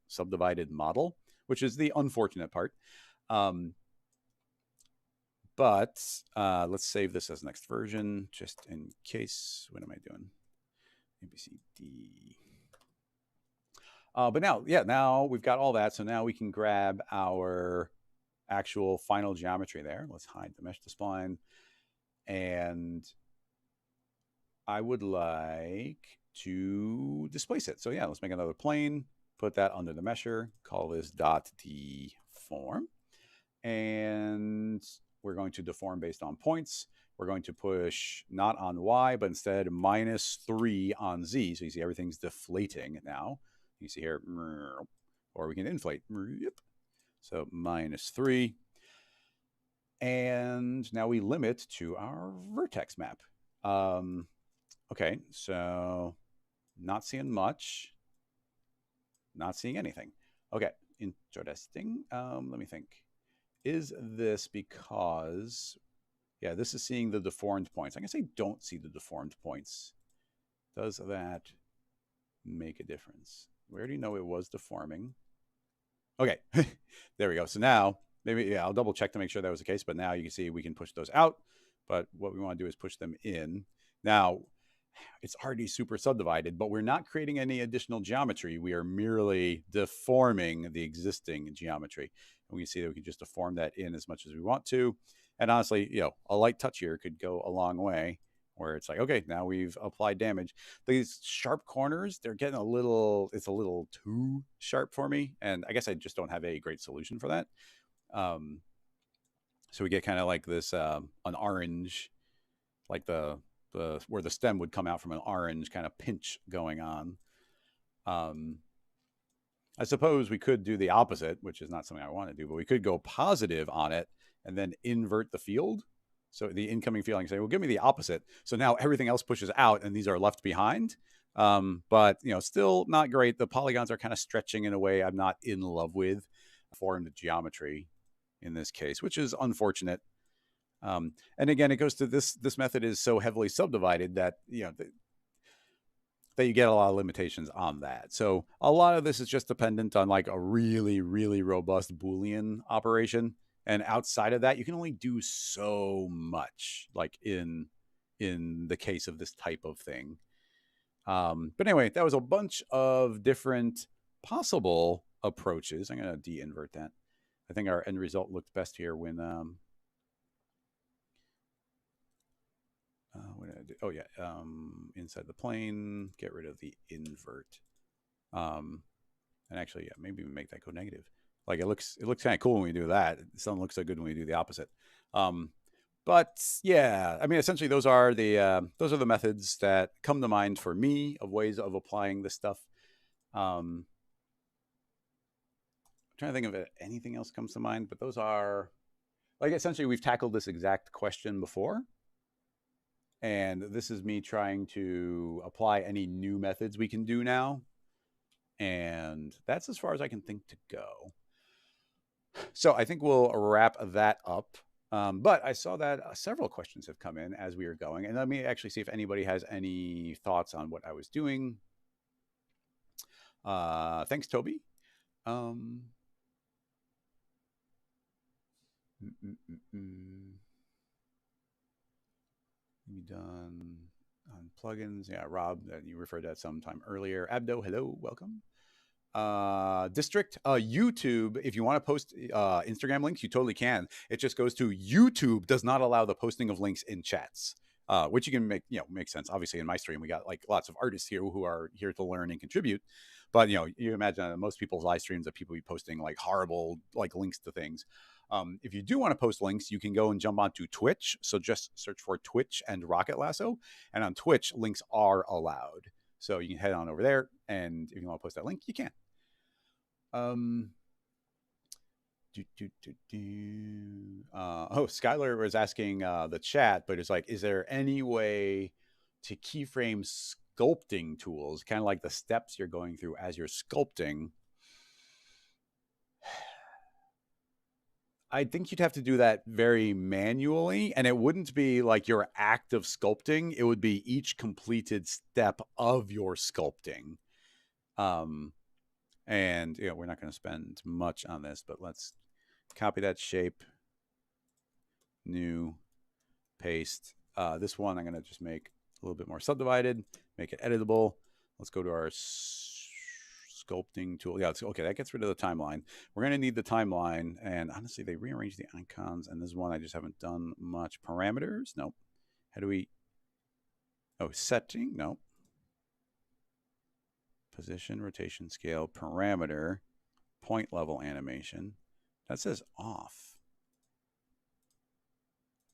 subdivided model, which is the unfortunate part. But let's save this as next version, just in case. What am I doing? A, B, C, D. But now we've got all that. So now we can grab our actual final geometry there. Let's hide the mesh to spline. And I would like to displace it. So yeah, let's make another plane, put that under the mesher, call this .deform. And we're going to deform based on points. We're going to push not on Y, but instead -3 on Z. So you see everything's deflating now. You see here, or we can inflate. So -3. And now we limit to our vertex map. Okay, so not seeing much, not seeing anything. Okay, interesting. Let me think. Is this because, yeah, this is seeing the deformed points. I'm going to say don't see the deformed points. Does that make a difference? We already know it was deforming. Okay, there we go. So now, maybe, I'll double check to make sure that was the case, but now you can see we can push those out. But what we want to do is push them in. Now, it's already super subdivided, but we're not creating any additional geometry. We are merely deforming the existing geometry. And we can see that we can just deform that in as much as we want to. And honestly, a light touch here could go a long way, where it's like, okay, now we've applied damage. These sharp corners, it's a little too sharp for me. And I guess I just don't have a great solution for that. So we get kind of like this, an orange, like where the stem would come out from an orange kind of pinch going on. I suppose we could do the opposite, which is not something I want to do, but we could go positive on it and then invert the field. So the incoming field, I can say, well, give me the opposite. So now everything else pushes out and these are left behind. But, still not great. The polygons are kind of stretching in a way I'm not in love with. Formed geometry in this case, which is unfortunate. And again, it goes to this method is so heavily subdivided that, that you get a lot of limitations on that. So a lot of this is just dependent on like a really, really robust Boolean operation. And outside of that, you can only do so much, like in the case of this type of thing. But anyway, that was a bunch of different possible approaches. I'm going to de-invert that. I think our end result looked best here when what did I do? Oh yeah, inside the plane, get rid of the invert. And actually, yeah, maybe we make that go negative. Like it looks kind of cool when we do that. It doesn't look so good when we do the opposite. But yeah, I mean, essentially those are the methods that come to mind for me of ways of applying this stuff. I'm trying to think of it, anything else comes to mind, but those are, like, essentially we've tackled this exact question before. And this is me trying to apply any new methods we can do now. And that's as far as I can think to go. So I think we'll wrap that up. But I saw that several questions have come in as we are going. And let me actually see if anybody has any thoughts on what I was doing. Thanks, Toby. You done on plugins? Yeah, Rob, you referred to that sometime earlier. Abdo, hello, welcome. District, YouTube, if you want to post Instagram links, you totally can. It just goes to YouTube does not allow the posting of links in chats. Which you can make, makes sense. Obviously, in my stream, we got like lots of artists here who are here to learn and contribute. But you imagine most people's live streams that people be posting like horrible like links to things. If you do want to post links, you can go and jump onto Twitch. So just search for Twitch and Rocket Lasso, and on Twitch, links are allowed. So you can head on over there, and if you want to post that link, you can. Skylar was asking the chat, but it's like, is there any way to keyframe sculpting tools, kind of like the steps you're going through as you're sculpting? I think you'd have to do that very manually, and it wouldn't be like your act of sculpting. It would be each completed step of your sculpting. And we're not going to spend much on this, but let's copy that shape, new, paste. This one I'm going to just make a little bit more subdivided, make it editable. Let's go to our sculpting tool. Yeah, okay, that gets rid of the timeline. We're going to need the timeline, and honestly, they rearranged the icons, and this one I just haven't done much. Parameters? Nope. How do we... Oh, setting? Nope. Position, rotation, scale, parameter, point level animation. That says off.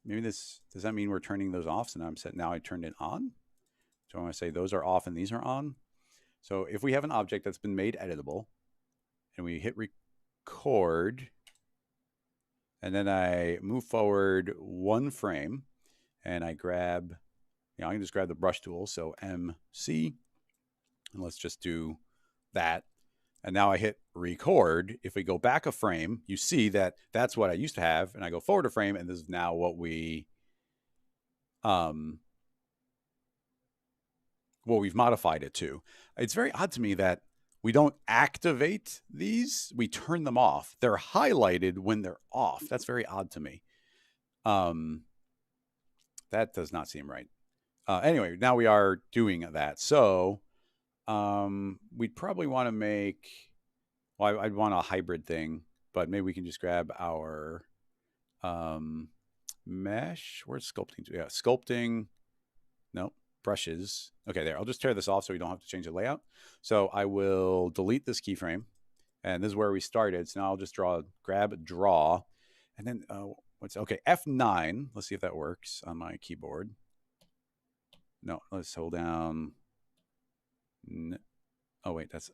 Maybe this, does that mean we're turning those off? So now I'm set, now I turned it on. So I want to say those are off and these are on. So if we have an object that's been made editable and we hit record, and then I move forward one frame and I grab, I can just grab the brush tool. So MC, and let's just do that. And now I hit record. If we go back a frame, you see that that's what I used to have. And I go forward a frame, and this is now what we've modified it to. It's very odd to me that we don't activate these. We turn them off. They're highlighted when they're off. That's very odd to me. That does not seem right. Anyway, now we are doing that. So we'd probably want to make, well, I'd want a hybrid thing, but maybe we can just grab our mesh. Where's sculpting? Yeah, sculpting. Nope. Brushes. Okay, there. I'll just tear this off so we don't have to change the layout. So I will delete this keyframe, and this is where we started. So now I'll just grab, draw, and then okay, F9. Let's see if that works on my keyboard. No, let's hold down. Oh wait, that's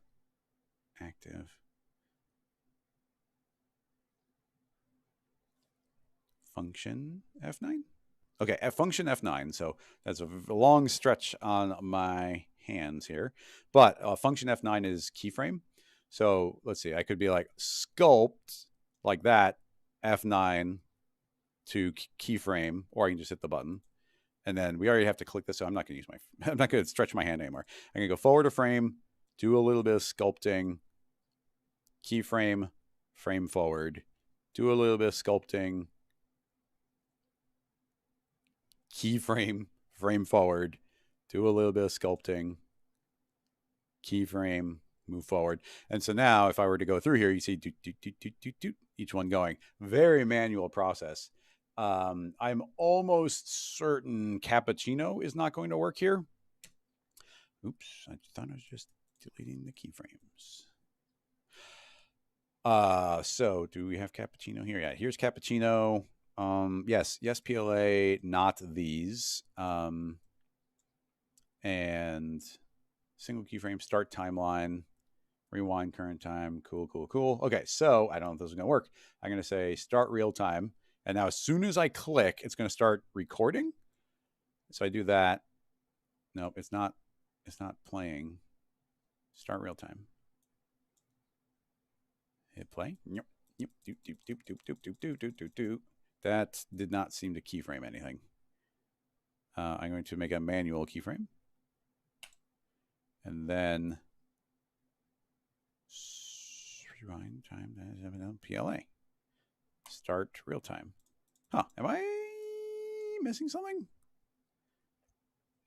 active. Function F9. Okay, function F9. So that's a long stretch on my hands here. But function F9 is keyframe. So let's see, I could be like sculpt like that, F9 to keyframe, or I can just hit the button. And then we already have to click this, so I'm not going to use I'm not going to stretch my hand anymore. I'm going to go forward a frame, do a little bit of sculpting, keyframe, frame forward, do a little bit of sculpting, keyframe, frame forward, do a little bit of sculpting, keyframe, move forward. And so now if I were to go through here, you see each one going. Very manual process. I'm almost certain cappuccino is not going to work here. Oops, I thought I was just deleting the keyframes. So do we have cappuccino here? Yeah, here's cappuccino. Yes, PLA, not these. And single keyframe, start timeline, rewind current time. Cool. Okay, so I don't know if this is gonna work. I'm gonna say start real time. And now as soon as I click, it's gonna start recording. So I do that. Nope, it's not playing. Start real time. Hit play. Yep. That did not seem to keyframe anything. I'm going to make a manual keyframe. And then rewind time PLA. Start real time. Huh, am I missing something?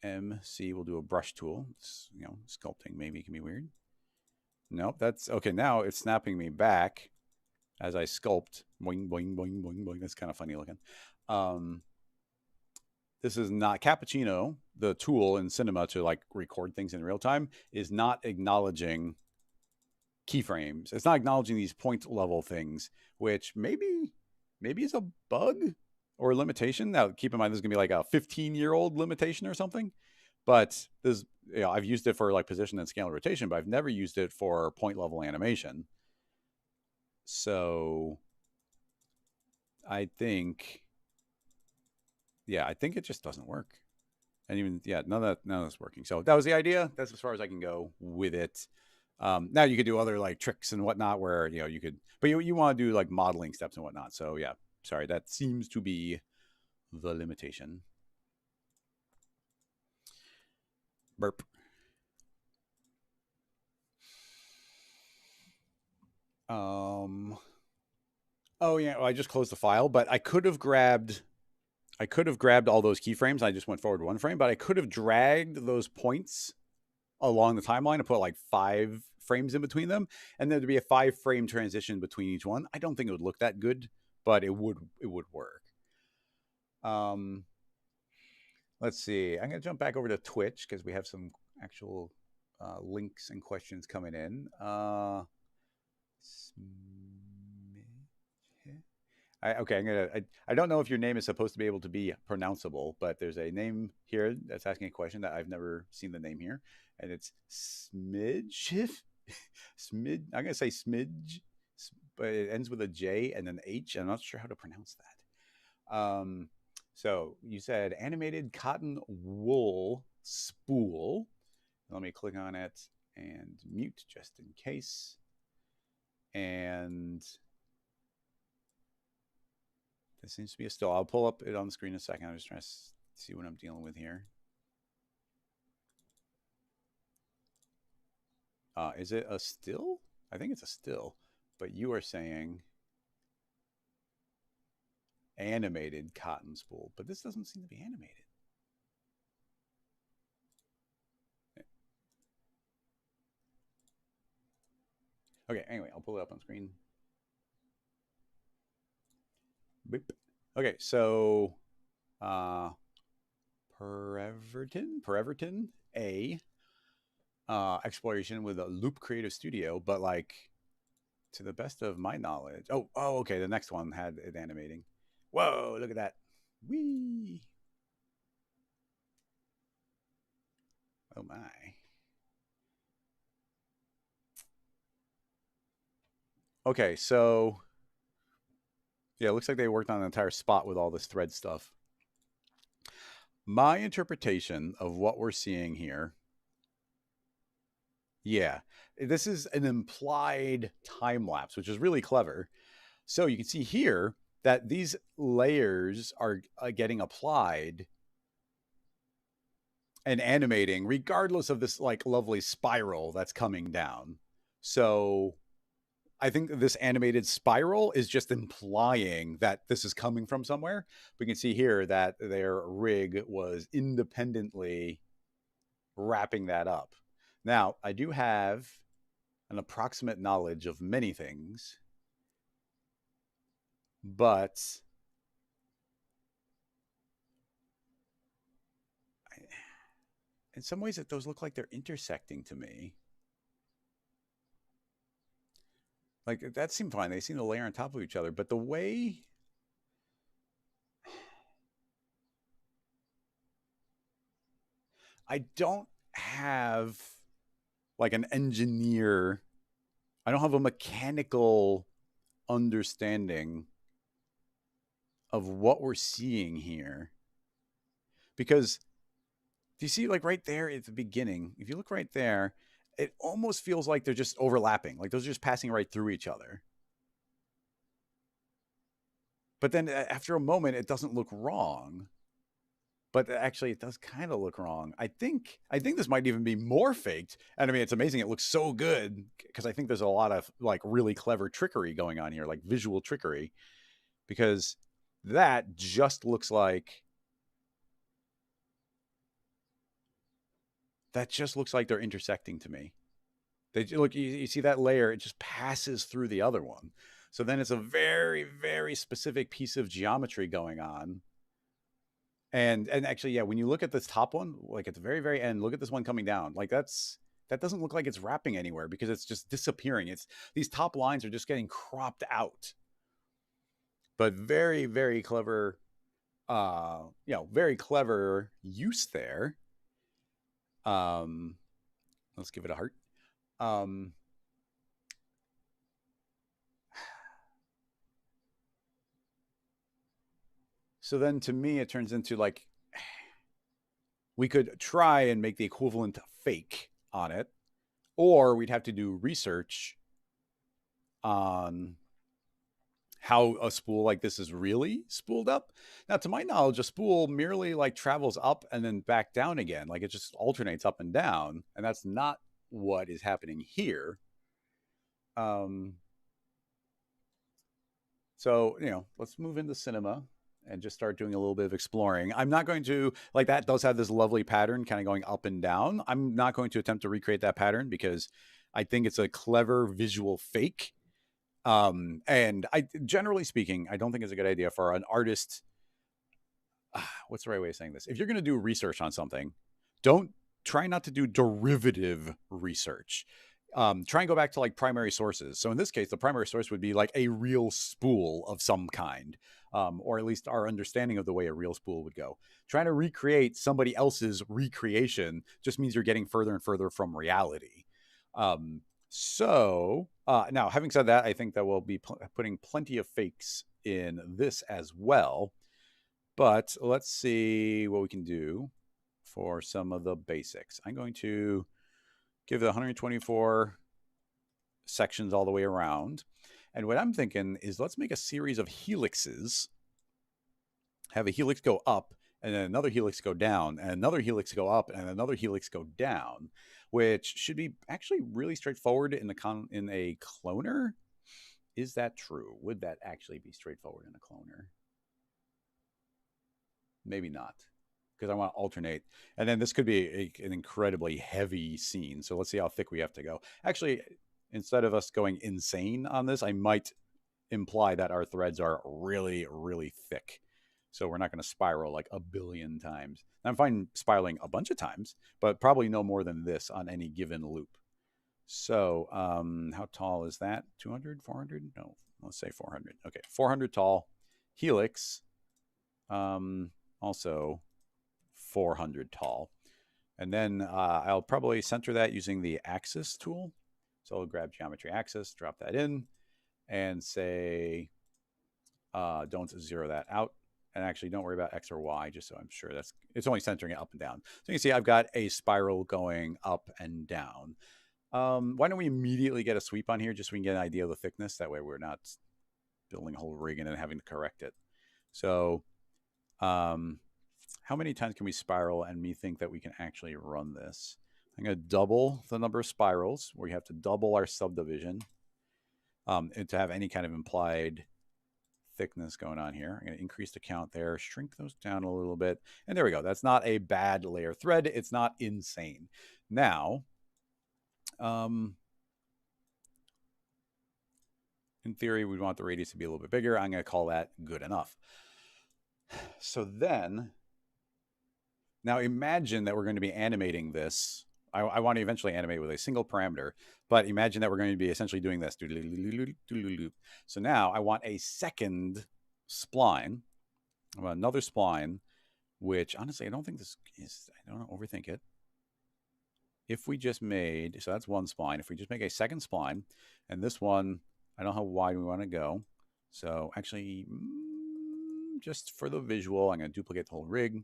MC, we'll do a brush tool. It's, you know, sculpting maybe can be weird. Nope, that's okay. Now it's snapping me back as I sculpt. Boing, boing, boing, boing, boing. That's kind of funny looking. This is not Cappuccino, the tool in Cinema to like record things in real time, is not acknowledging keyframes. It's not acknowledging these point level things, which maybe is a bug or a limitation. Now, keep in mind, this is gonna be like a 15-year-old limitation or something. But this, you know, I've used it for like position and scale and rotation, but I've never used it for point level animation. So I think, yeah, I think it just doesn't work. And even, yeah, none of that's working. So that was the idea. That's as far as I can go with it. Now you could do other like tricks and whatnot where, you know, you could, but you want to do like modeling steps and whatnot. So yeah, sorry, that seems to be the limitation. Burp. Oh yeah, well, I just closed the file, but I could have grabbed all those keyframes. I just went forward one frame, but I could have dragged those points along the timeline and put like 5 frames in between them, and then there'd be a 5-frame transition between each one. I don't think it would look that good, but it would work. Let's see. I'm gonna jump back over to Twitch because we have some actual links and questions coming in. Okay, I don't know if your name is supposed to be able to be pronounceable, but there's a name here that's asking a question that I've never seen the name here, and it's Smidge. Smidge. I'm gonna say Smidge, but it ends with a J and an H. I'm not sure how to pronounce that. So you said animated cotton wool spool. Let me click on it and mute just in case. And this seems to be a still. I'll pull up it on the screen in a second. I'm just trying to see what I'm dealing with here. Is it a still? I think it's a still, but you are saying animated cotton spool, but this doesn't seem to be animated. Okay, anyway, I'll pull it up on screen. Boop. Okay, so Perevertin A, exploration with a Loop Creative Studio, but like to the best of my knowledge, oh, okay, the next one had it animating. Whoa, look at that. Whee. Oh my. Okay, so yeah, it looks like they worked on an entire spot with all this thread stuff. My interpretation of what we're seeing here, yeah, this is an implied time lapse, which is really clever. So you can see here that these layers are getting applied and animating regardless of this like lovely spiral that's coming down. So I think this animated spiral is just implying that this is coming from somewhere. We can see here that their rig was independently wrapping that up. Now, I do have an approximate knowledge of many things, but in some ways those look like they're intersecting to me. Like that seemed fine. They seem to layer on top of each other, but the way I don't have like an engineer, I don't have a mechanical understanding of what we're seeing here. Because do you see like right there at the beginning, if you look right there, it almost feels like they're just overlapping. Like those are just passing right through each other. But then after a moment, it doesn't look wrong. But actually, it does kind of look wrong. I think this might even be more faked. And I mean, it's amazing. It looks so good because I think there's a lot of like really clever trickery going on here, like visual trickery. because that just looks like they're intersecting to me. They look, you see that layer, it just passes through the other one. So then it's a very, very specific piece of geometry going on. And actually, yeah, when you look at this top one, like at the very, very end, look at this one coming down. Like that doesn't look like it's wrapping anywhere because it's just disappearing. It's these top lines are just getting cropped out. But very, very clever, very clever use there. Let's give it a heart. So then to me, it turns into like, we could try and make the equivalent fake on it, or we'd have to do research on how a spool like this is really spooled up. Now, to my knowledge, a spool merely like travels up and then back down again. Like it just alternates up and down. And that's not what is happening here. So, let's move into cinema and just start doing a little bit of exploring. I'm not going to, like, that does have this lovely pattern kind of going up and down. I'm not going to attempt to recreate that pattern because I think it's a clever visual fake. And generally speaking, I don't think it's a good idea for an artist. What's the right way of saying this? If you're going to do research on something, don't try not to do derivative research. Try and go back to like primary sources. So in this case, the primary source would be like a real spool of some kind, or at least our understanding of the way a real spool would go. Trying to recreate somebody else's recreation just means you're getting further and further from reality. So now, having said that, I think that we'll be putting plenty of fakes in this as well. But let's see what we can do for some of the basics. I'm going to give it 124 sections all the way around. And what I'm thinking is let's make a series of helixes. Have a helix go up, and then another helix go down, and another helix go up, and another helix go down, which should be actually really straightforward in a cloner. Is that true? Would that actually be straightforward in a cloner? Maybe not, because I want to alternate. And then this could be an incredibly heavy scene. So let's see how thick we have to go. Actually, instead of us going insane on this, I might imply that our threads are really, really thick. So we're not going to spiral like a billion times. I'm fine spiraling a bunch of times, but probably no more than this on any given loop. So how tall is that? 200, 400? No, let's say 400. Okay, 400 tall helix. Also 400 tall. And then I'll probably center that using the axis tool. So I'll grab geometry axis, drop that in, and say, don't zero that out. And actually don't worry about X or Y, just so I'm sure it's only centering it up and down. So you can see I've got a spiral going up and down. Why don't we immediately get a sweep on here just so we can get an idea of the thickness? That way we're not building a whole rig and then having to correct it. So how many times can we spiral and me think that we can actually run this? I'm going to double the number of spirals, where you have to double our subdivision and to have any kind of implied thickness going on here. I'm going to increase the count there, shrink those down a little bit. And there we go. That's not a bad layer thread. It's not insane. Now, in theory, we want the radius to be a little bit bigger. I'm going to call that good enough. So then, now imagine that we're going to be animating this. I want to eventually animate with a single parameter, but imagine that we're going to be essentially doing this. So now I want a second spline. I want another spline, which honestly, I don't think this is, I don't overthink it. If we just made, so that's one spline. If we just make a second spline, and this one, I don't know how wide we want to go. So actually, just for the visual, I'm going to duplicate the whole rig,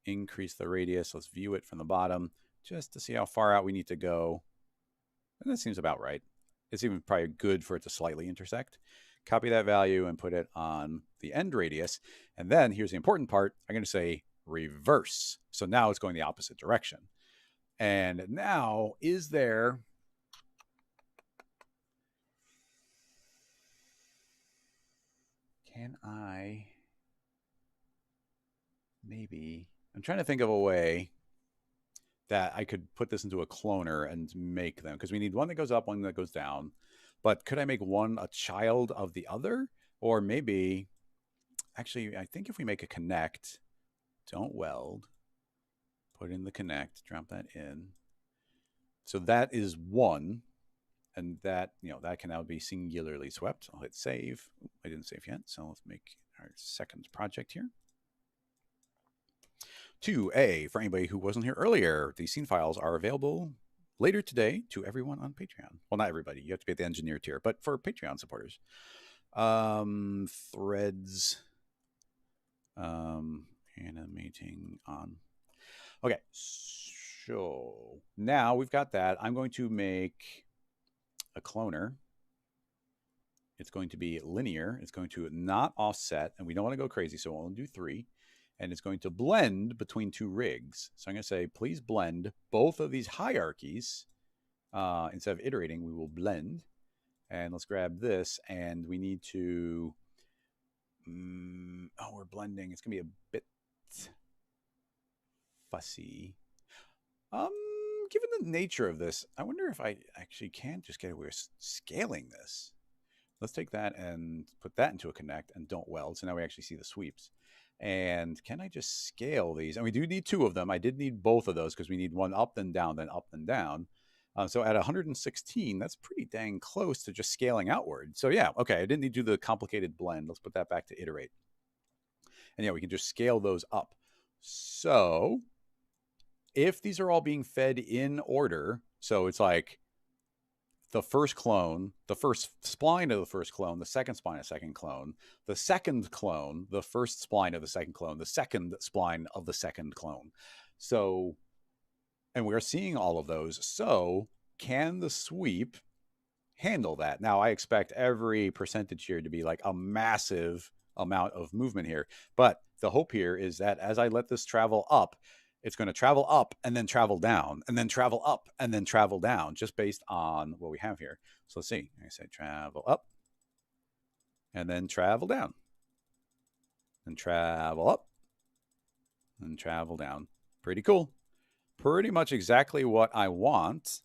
increase the radius. Let's view it from the bottom just to see how far out we need to go. And that seems about right. It's even probably good for it to slightly intersect. Copy that value and put it on the end radius. And then here's the important part. I'm going to say reverse. So now it's going the opposite direction. And now, is there... can I maybe, I'm trying to think of a way that I could put this into a cloner and make them, because we need one that goes up, one that goes down. But could I make one a child of the other? Or maybe, actually, I think if we make a connect, don't weld, put in the connect, drop that in. So that is one, and that, that can now be singularly swept. I'll hit save. I didn't save yet, so let's make our second project here. 2A, for anybody who wasn't here earlier, these scene files are available later today to everyone on Patreon. Well, not everybody. You have to be at the engineer tier, but for Patreon supporters. Threads. Animating on. Okay, so now we've got that. I'm going to make a cloner. It's going to be linear. It's going to not offset, and we don't want to go crazy, so we'll only do 3. And it's going to blend between 2 rigs. So I'm going to say, please blend both of these hierarchies. Instead of iterating, we will blend. And let's grab this, and we need to... we're blending. It's going to be a bit fussy. Given the nature of this, I wonder if I actually can just get away with scaling this. Let's take that and put that into a connect and don't weld. So now we actually see the sweeps. And can I just scale these? And we do need 2 of them. I did need both of those because we need one up then down, then up then down. So at 116, that's pretty dang close to just scaling outward. So yeah, okay, I didn't need to do the complicated blend. Let's put that back to iterate. And yeah, we can just scale those up. So if these are all being fed in order, so it's like the first clone, the first spline of the first clone, the second spline of the second clone, the second clone, the first spline of the second clone, the second spline of the second clone. So, and we're seeing all of those. So can the sweep handle that? Now, I expect every percentage here to be like a massive amount of movement here. But the hope here is that as I let this travel up, it's going to travel up and then travel down and then travel up and then travel down just based on what we have here. So let's see. I say travel up and then travel down and travel up and travel down. Pretty cool. Pretty much exactly what I want.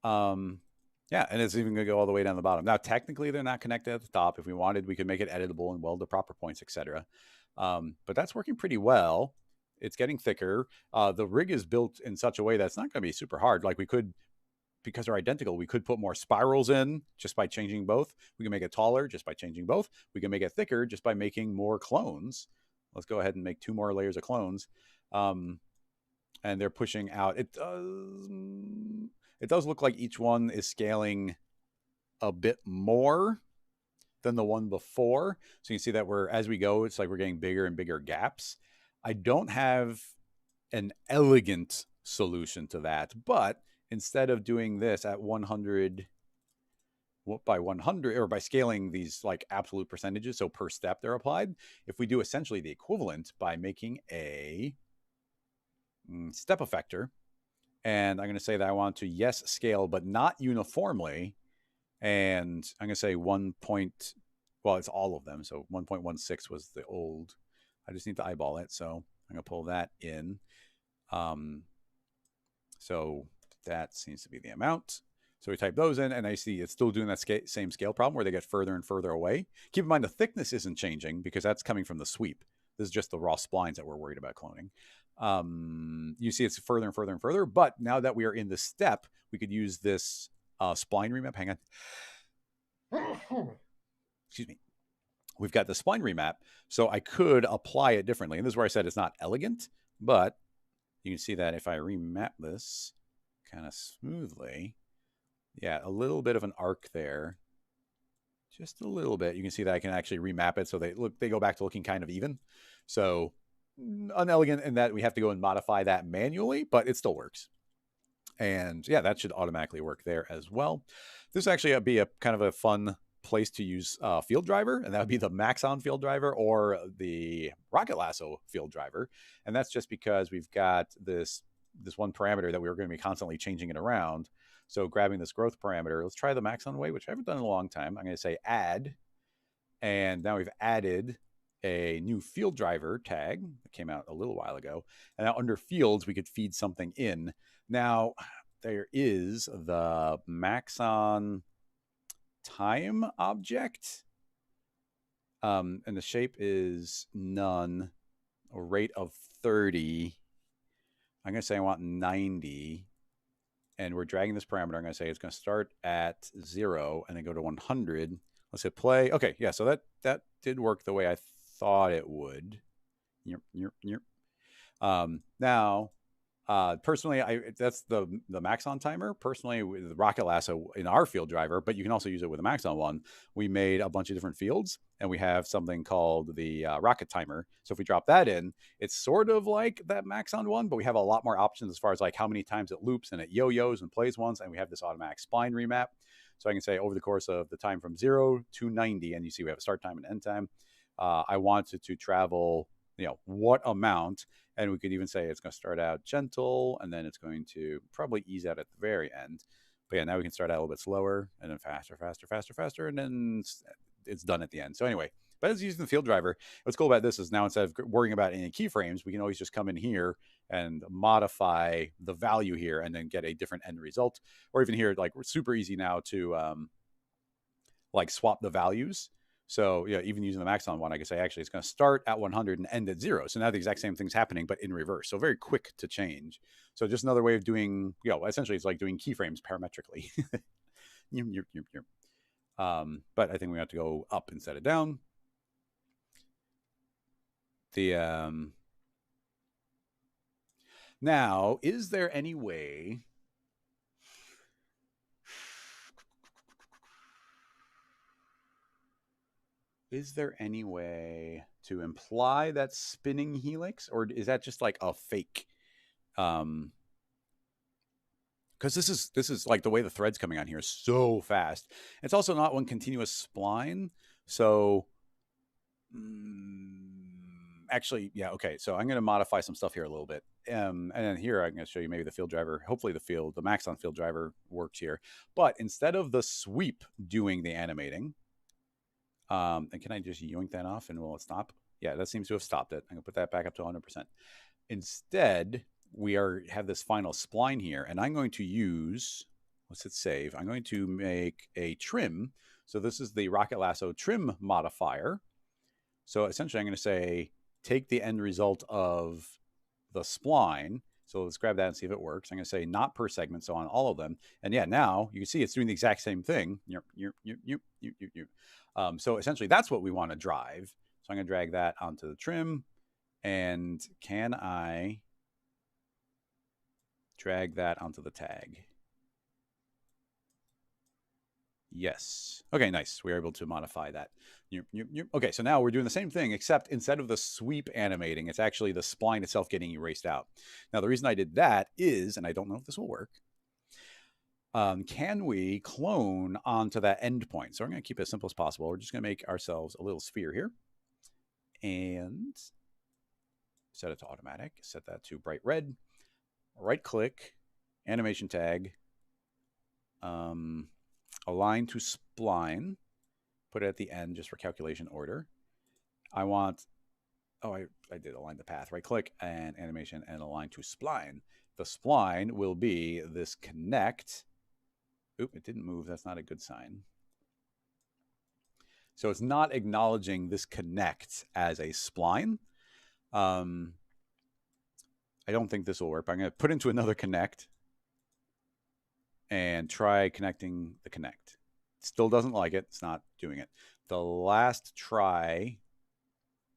Yeah, and it's even going to go all the way down the bottom. Now, technically, they're not connected at the top. If we wanted, we could make it editable and weld the proper points, etc. But that's working pretty well. It's getting thicker. The rig is built in such a way that's not going to be super hard. Like we could, because they're identical, we could put more spirals in just by changing both. We can make it taller just by changing both. We can make it thicker just by making more clones. Let's go ahead and make 2 more layers of clones. And they're pushing out. It does look like each one is scaling a bit more than the one before. So you can see that as we go, it's like we're getting bigger and bigger gaps. I don't have an elegant solution to that, but instead of doing this at 100 by 100 or by scaling these like absolute percentages, so per step they're applied, if we do essentially the equivalent by making a step effector, and I'm going to say that I want to, yes, scale, but not uniformly. And I'm going to say well, it's all of them. So 1.16 was the old. I just need to eyeball it. So I'm going to pull that in. So that seems to be the amount. So we type those in, and I see it's still doing that same scale problem where they get further and further away. Keep in mind the thickness isn't changing because that's coming from the sweep. This is just the raw splines that we're worried about cloning. You see it's further and further and further, but now that we are in the step, we could use this spline remap. Hang on. Excuse me. We've got the spline remap, so I could apply it differently. And this is where I said it's not elegant, but you can see that if I remap this kind of smoothly, yeah, a little bit of an arc there. Just a little bit. You can see that I can actually remap it so they go back to looking kind of even. So unelegant in that we have to go and modify that manually, but it still works. And yeah, that should automatically work there as well. This actually be a kind of a fun place to use field driver, and that would be the Maxon field driver or the Rocket Lasso field driver. And that's just because we've got this one parameter that we were going to be constantly changing it around. So grabbing this growth parameter, let's try the Maxon way, which I haven't done in a long time. I'm going to say add, And now we've added a new field driver tag that came out a little while ago. And now under fields, we could feed something in. Now, there is the Maxon time object. And the shape is none, a rate of 30. I'm going to say I want 90. And we're dragging this parameter. I'm going to say it's going to start at 0 and then go to 100. Let's hit play. Okay, yeah, so that did work the way I thought it would. Now, personally, that's the Maxon timer. Personally, with the Rocket Lasso in our field driver, but you can also use it with the Maxon one. We made a bunch of different fields, and we have something called the Rocket timer. So if we drop that in, it's sort of like that Maxon one, but we have a lot more options as far as like how many times it loops and it yo-yos and plays once, and we have this automatic spline remap. So I can say over the course of the time from 0 to 90, and you see we have a start time and end time. I want it to travel, what amount. And we could even say it's going to start out gentle, and then it's going to probably ease out at the very end. But yeah, now we can start out a little bit slower, and then faster, faster, faster, faster, and then it's done at the end. So anyway, but it's using the field driver. What's cool about this is now instead of worrying about any keyframes, we can always just come in here and modify the value here and then get a different end result. Or even here, like, we're super easy now to like swap the values. So yeah, even using the Maxon one, I can say actually it's going to start at 100 and end at 0. So now the exact same thing's happening, but in reverse. So very quick to change. So just another way of doing, essentially it's like doing keyframes parametrically. But I think we have to go up instead of down. Now, is there any way? Is there any way to imply that spinning helix, or is that just like a fake? Because this is like the way the thread's coming on here is so fast. It's also not one continuous spline. So actually, yeah, okay. So I'm going to modify some stuff here a little bit. And then here I'm going to show you maybe the field driver. Hopefully the Maxon field driver works here. But instead of the sweep doing the animating, and can I just yoink that off and will it stop? Yeah, that seems to have stopped it. I'm going to put that back up to 100%. Instead, we have this final spline here, and I'm going to use, let's hit save. I'm going to make a trim. So this is the Rocket Lasso trim modifier. So essentially, I'm going to say, take the end result of the spline. So let's grab that and see if it works. I'm going to say not per segment, so on all of them. And yeah, now you can see it's doing the exact same thing. So essentially, that's what we want to drive. So I'm going to drag that onto the trim. And can I drag that onto the tag? Yes. Okay, nice. We were able to modify that. Okay, so now we're doing the same thing, except instead of the sweep animating, it's actually the spline itself getting erased out. Now, the reason I did that is, and I don't know if this will work, can we clone onto that endpoint? So we're going to keep it as simple as possible. We're just going to make ourselves a little sphere here. And set it to automatic. Set that to bright red. Right-click, animation tag, align to spline, put it at the end just for calculation order. I want, I did align the path. Right-click and animation and align to spline. The spline will be this connect. Oop, it didn't move. That's not a good sign. So it's not acknowledging this connect as a spline. I don't think this will work. But I'm going to put into another connect and try connecting the connect. It still doesn't like it. It's not doing it. The last try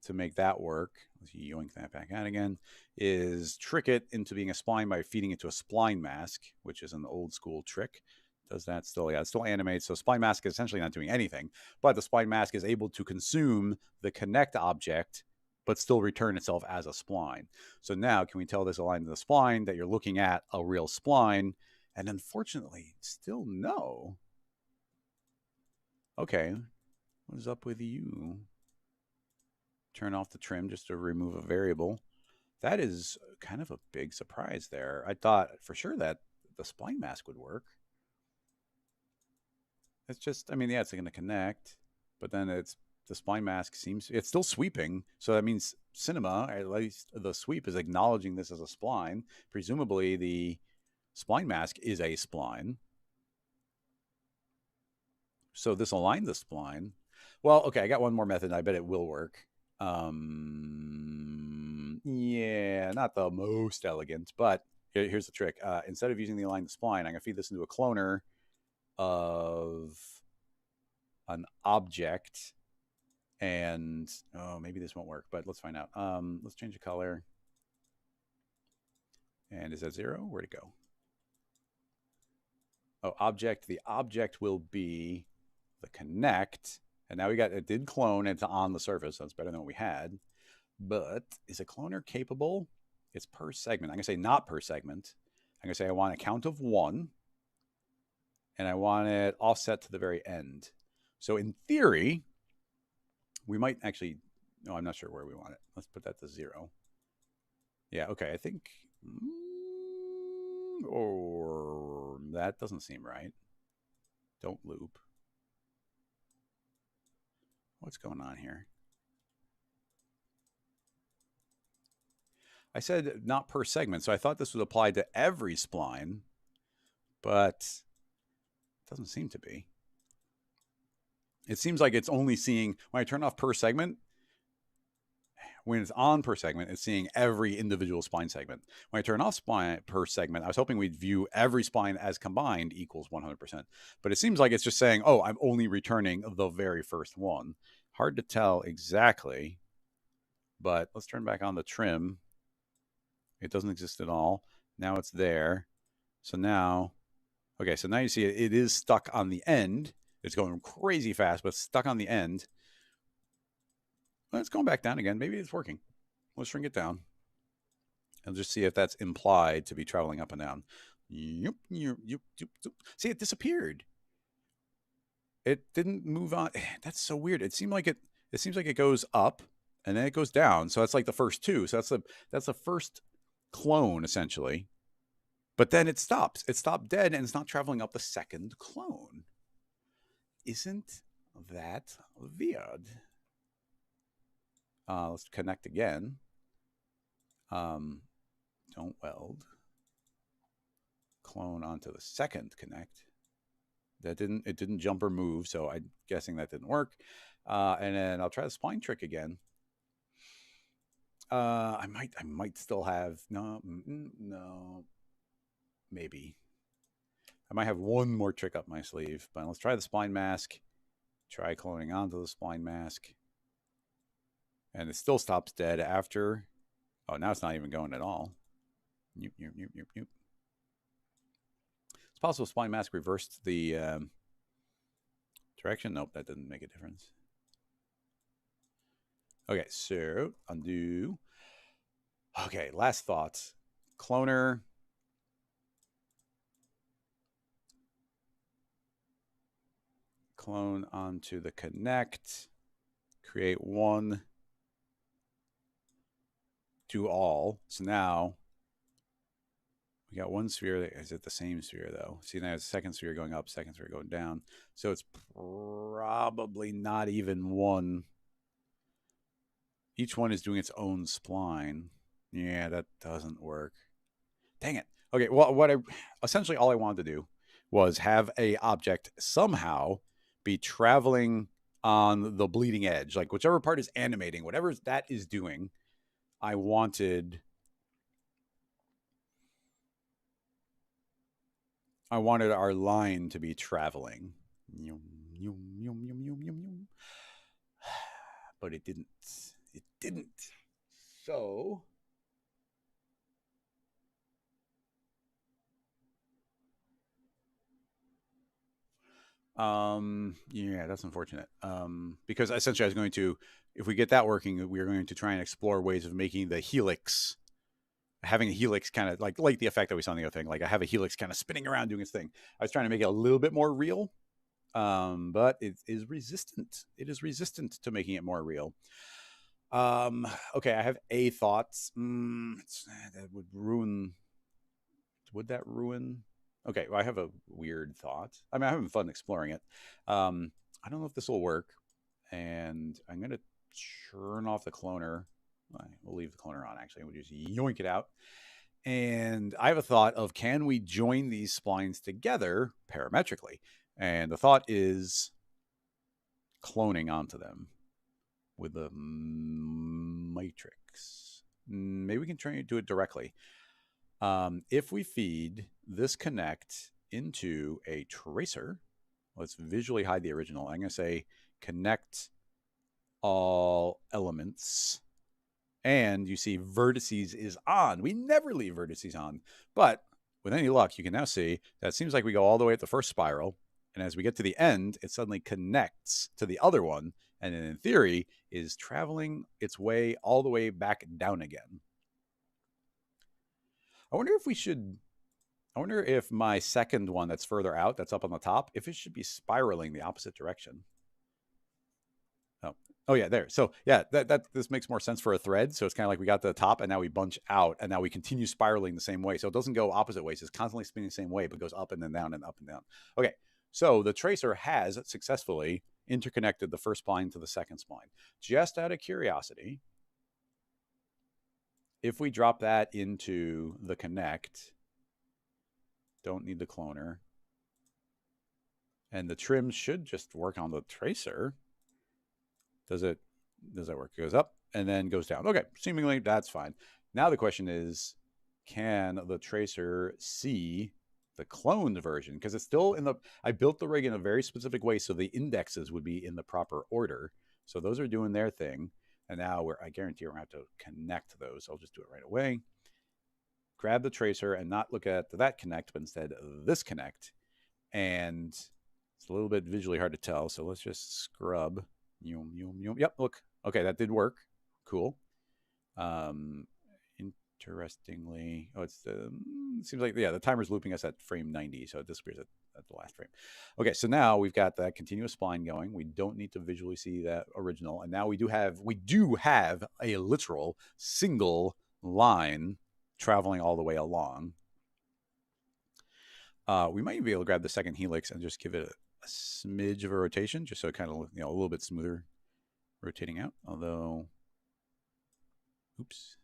to make that work, let's yoink that back out again, is trick it into being a spline by feeding it to a spline mask, which is an old school trick. Does that still? Yeah, it still animates. So spline mask is essentially not doing anything, but the spline mask is able to consume the connect object, but still return itself as a spline. So now can we tell this aligned to the spline that you're looking at a real spline? And unfortunately, still no. Okay, what is up with you? Turn off the trim just to remove a variable. That is kind of a big surprise there. I thought for sure that the spline mask would work. It's just, I mean, yeah, it's going to connect, but then it's the spline mask seems, it's still sweeping. So that means Cinema, at least the sweep, is acknowledging this as a spline. Presumably the spline mask is a spline. So this aligned the spline. Well, okay, I got one more method. I bet it will work. Yeah, not the most elegant, but here's the trick. Instead of using the align the spline, I'm going to feed this into a cloner of an object. And, oh, maybe this won't work, but let's find out. Let's change the color. And is that 0? Where'd it go? Oh, object. The object will be the connect. And now we got, it did clone, it's on the surface. That's better than what we had. But is a cloner capable? It's per segment. I'm going to say not per segment. I'm going to say I want a count of 1. And I want it offset to the very end. So in theory, we might actually, no, I'm not sure where we want it. Let's put that to 0. Yeah, okay, I think, or that doesn't seem right. Don't loop. What's going on here? I said not per segment, so I thought this would apply to every spline, but it doesn't seem to be. It seems like it's only seeing, when I turn off per segment, when it's on per segment, it's seeing every individual spline segment. When I turn off spline per segment, I was hoping we'd view every spline as combined equals 100%. But it seems like it's just saying, oh, I'm only returning the very first one. Hard to tell exactly, but let's turn back on the trim. It doesn't exist at all. Now it's there. So now, okay, so now you see it is stuck on the end. It's going crazy fast, but stuck on the end. Well, it's going back down again. Maybe it's working. Let's shrink it down. And just see if that's implied to be traveling up and down. Yep, yep, yep, yep, yep. See, it disappeared. It didn't move on. That's so weird. It seems like it goes up and then it goes down. So that's like the first 2. So that's the first clone essentially. But then it stops. It stopped dead and it's not traveling up the second clone. Isn't that weird? Let's connect again. Don't weld. Clone onto the second connect. It didn't jump or move, so I'm guessing that didn't work. And then I'll try the spline trick again. I might still have no, maybe. I might have one more trick up my sleeve, but let's try the spline mask. Try cloning onto the spline mask. And it still stops dead after. Oh, now it's not even going at all. Nope, nope, nope, nope, nope. It's possible spline mask reversed the direction. Nope, that didn't make a difference. Okay, so undo. Okay, last thoughts. Cloner. Clone onto the connect. Create 1. Do all. So now we got 1 sphere. Is it the same sphere though? See, now it's second sphere going up, second sphere going down. So it's probably not even 1. Each one is doing its own spline. Yeah, that doesn't work. Dang it. Okay, well, essentially all I wanted to do was have a object somehow be traveling on the bleeding edge, like whichever part is animating, whatever that is doing. I wanted our line to be traveling. But it didn't. It didn't. So yeah, that's unfortunate. Because essentially I was going to, if we get that working, we're going to try and explore ways of making the helix, having a helix kind of like the effect that we saw in the other thing. Like I have a helix kind of spinning around doing its thing. I was trying to make it a little bit more real. But it is resistant. It is resistant to making it more real. Okay, I have a thought. That would ruin. Would that ruin? Okay, well, I have a weird thought. I mean, I'm having fun exploring it. I don't know if this will work. And I'm going to turn off the cloner. We'll leave the cloner on, actually. We'll just yoink it out. And I have a thought of, can we join these splines together parametrically? And the thought is cloning onto them with the matrix. Maybe we can try to do it directly. If we feed this connect into a tracer, let's visually hide the original. I'm going to say connect all elements. And you see vertices is on. We never leave vertices on. But with any luck, you can now see that it seems like we go all the way at the first spiral. And as we get to the end, it suddenly connects to the other one. And then in theory is traveling its way all the way back down again. I wonder if my second one that's further out, that's up on the top, if it should be spiraling the opposite direction. Oh yeah, there. So yeah, this makes more sense for a thread. So it's kind of like we got the top and now we bunch out and now we continue spiraling the same way. So it doesn't go opposite ways. It's constantly spinning the same way, but goes up and then down and up and down. Okay. So the tracer has successfully interconnected the first spline to the second spline. Just out of curiosity, if we drop that into the connect, don't need the cloner, and the trim should just work on the tracer. Does that work? It goes up and then goes down. Okay, seemingly that's fine. Now the question is, can the tracer see the cloned version? Because it's still in the, I built the rig in a very specific way so the indexes would be in the proper order. So those are doing their thing. And now I guarantee we're going to have to connect those. I'll just do it right away. Grab the tracer and not look at that connect, but instead this connect. And it's a little bit visually hard to tell. So let's just scrub. Yep, look. Okay, that did work. Cool. Interestingly, it seems like, yeah, the timer's looping us at frame 90, so it disappears at the last frame. Okay, so now we've got that continuous spline going. We don't need to visually see that original, and now we do have a literal single line traveling all the way along. We might even be able to grab the second helix and just give it a smidge of a rotation, just so it kind of, a little bit smoother rotating out. Although, oops.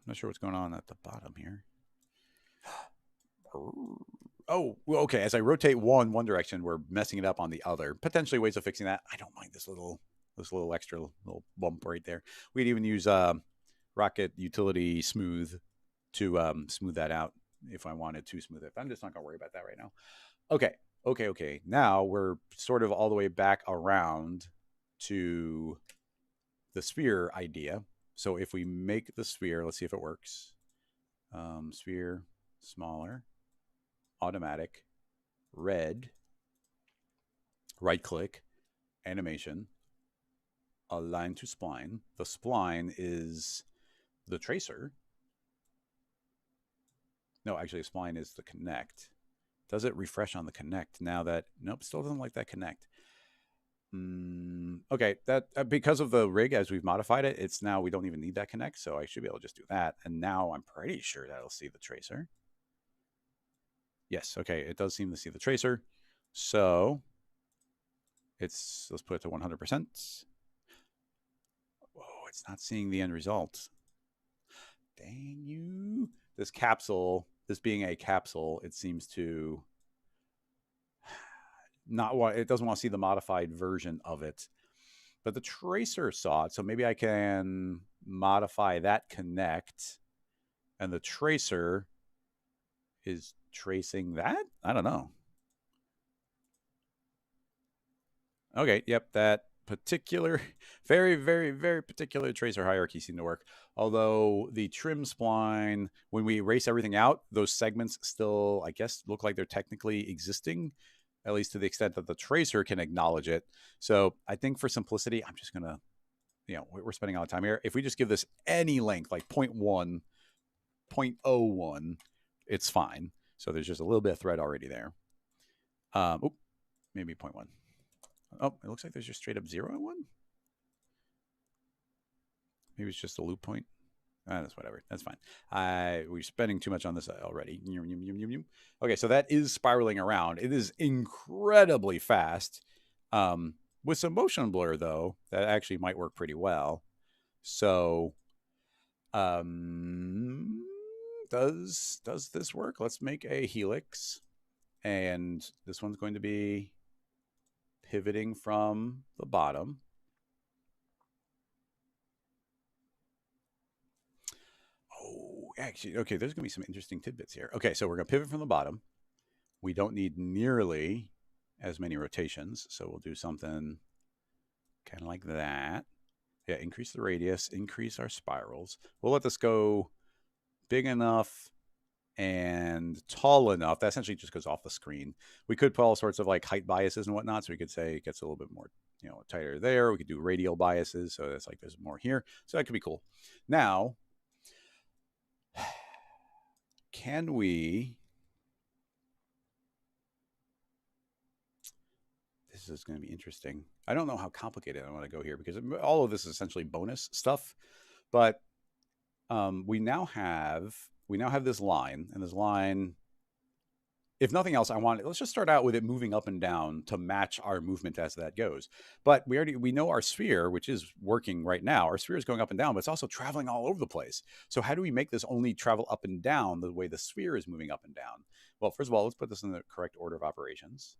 I'm not sure what's going on at the bottom here. Oh, well, okay. As I rotate one direction, we're messing it up on the other. Potentially ways of fixing that. I don't mind this little extra little bump right there. We'd even use Rocket Utility Smooth to smooth that out if I wanted to smooth it. But I'm just not going to worry about that right now. Okay. Now we're sort of all the way back around to the sphere idea. So if we make the sphere, let's see if it works. Sphere, smaller, automatic, red, right click, animation, align to spline. The spline is the tracer. No, actually, spline is the connect. Does it refresh on the connect now that, nope, still doesn't like that connect. Okay, that because of the rig as we've modified it, it's now we don't even need that connect, so I should be able to just do that. And now I'm pretty sure that'll see the tracer. Yes, okay, it does seem to see the tracer. So let's put it to 100%. Whoa, it's not seeing the end result. Dang you. This capsule, this being a capsule, it seems to it doesn't want to see the modified version of it. But the tracer saw it, so maybe I can modify that connect, and the tracer is tracing that? I don't know. Okay, yep, that particular, very, very, very particular tracer hierarchy seemed to work. Although the trim spline, when we erase everything out, those segments still, I guess, look like they're technically existing, at least to the extent that the tracer can acknowledge it. So I think for simplicity, I'm just going to, we're spending a lot of time here. If we just give this any length, like 0.1, 0.01, it's fine. So there's just a little bit of thread already there. Maybe 0.1. Oh, it looks like there's just straight up 0 and 1. Maybe it's just a loop point. That's whatever. That's fine. We're spending too much on this already. Okay, so that is spiraling around. It is incredibly fast. With some motion blur, though, that actually might work pretty well. So, does this work? Let's make a helix, and this one's going to be pivoting from the bottom. Oh, actually, okay, there's going to be some interesting tidbits here. Okay, so we're going to pivot from the bottom. We don't need nearly as many rotations, so we'll do something kind of like that. Yeah, increase the radius, increase our spirals. We'll let this go big enough and tall enough. That essentially just goes off the screen. We could put all sorts of like height biases and whatnot. So we could say it gets a little bit more, tighter there. We could do radial biases. So it's like there's more here. So that could be cool. Now, can we... This is going to be interesting. I don't know how complicated I want to go here because all of this is essentially bonus stuff. But we now have this line, and this line, if nothing else, let's just start out with it moving up and down to match our movement as that goes. But we know our sphere, which is working right now, our sphere is going up and down, but it's also traveling all over the place. So how do we make this only travel up and down the way the sphere is moving up and down? Well, first of all, let's put this in the correct order of operations.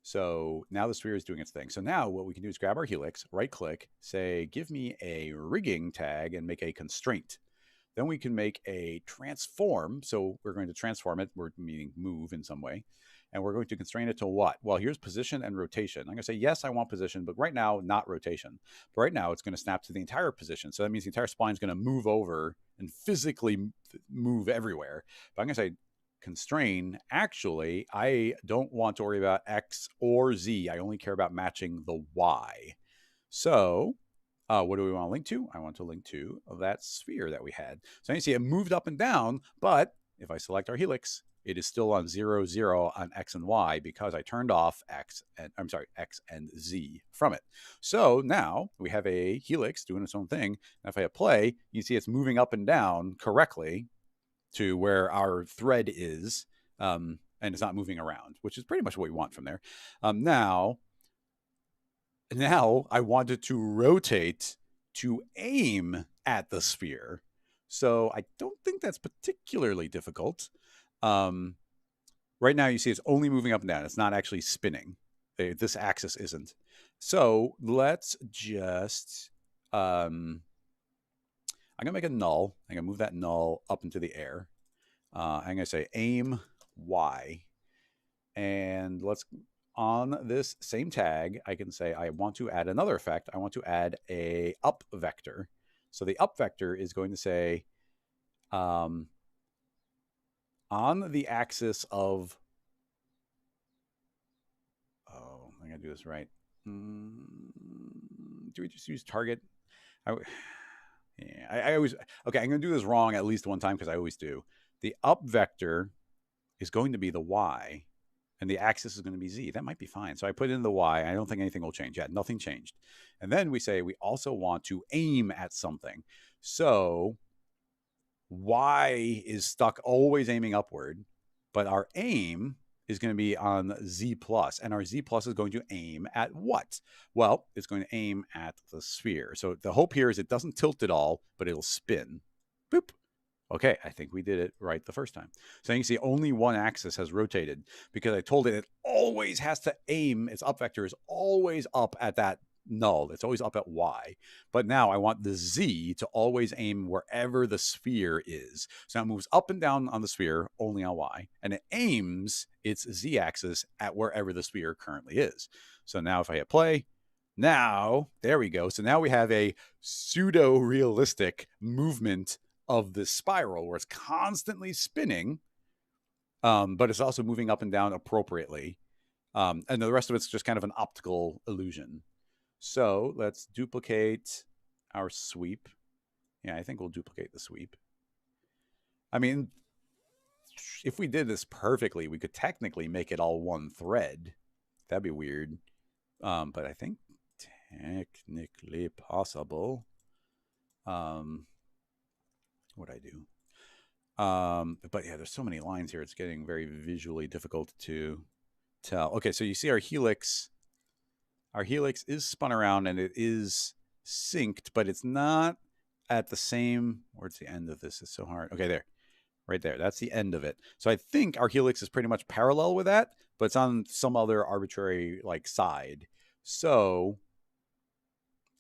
So now the sphere is doing its thing. So now what we can do is grab our helix, right click, say, give me a rigging tag and make a constraint. Then we can make a transform. So we're going to transform it. We're meaning move in some way. And we're going to constrain it to what? Well, here's position and rotation. I'm going to say, yes, I want position, but right now, not rotation. But right now, it's going to snap to the entire position. So that means the entire spline is going to move over and physically move everywhere. But I'm going to say, constrain, actually, I don't want to worry about X or Z. I only care about matching the Y. So what do we want to link to? I want to link to that sphere that we had. So you see it moved up and down, but if I select our helix, it is still on 0, 0 on X and Y because I turned off X and Z from it. So now we have a helix doing its own thing. And if I hit play, you see it's moving up and down correctly to where our thread is, and it's not moving around, which is pretty much what we want from there. Now I wanted to rotate to aim at the sphere. So I don't think that's particularly difficult. Right now you see it's only moving up and down. It's not actually spinning. This axis isn't. So let's just... I'm going to make a null. I'm going to move that null up into the air. I'm going to say aim Y. And let's, on this same tag, I can say I want to add another effect. I want to add a up vector. So the up vector is going to say on the axis of... Oh, I'm going to do this right. Do we just use target? Yeah, I always... Okay, I'm going to do this wrong at least one time because I always do. The up vector is going to be the Y, and the axis is going to be Z. That might be fine. So I put in the Y. I don't think anything will change yet. Nothing changed. And then we say we also want to aim at something. So Y is stuck always aiming upward, but our aim is going to be on Z plus, and our Z plus is going to aim at what? Well, it's going to aim at the sphere. So the hope here is it doesn't tilt at all, but it'll spin. Boop. Okay, I think we did it right the first time. So you can see only one axis has rotated because I told it always has to aim. Its up vector is always up at that null. It's always up at Y. But now I want the Z to always aim wherever the sphere is. So now it moves up and down on the sphere, only on Y. And it aims its Z axis at wherever the sphere currently is. So now if I hit play, now, there we go. So now we have a pseudo-realistic movement of this spiral where it's constantly spinning, but it's also moving up and down appropriately. And the rest of it's just kind of an optical illusion. So let's duplicate our sweep. Yeah, I think we'll duplicate the sweep. I mean, if we did this perfectly, we could technically make it all one thread. That'd be weird. But I think technically possible. What I do. But yeah, there's so many lines here. It's getting very visually difficult to tell. Okay, so you see our helix. Our helix is spun around and it is synced, but it's not at the same. Where's the end of this? It's so hard. Okay, there, right there. That's the end of it. So I think our helix is pretty much parallel with that, but it's on some other arbitrary like side. So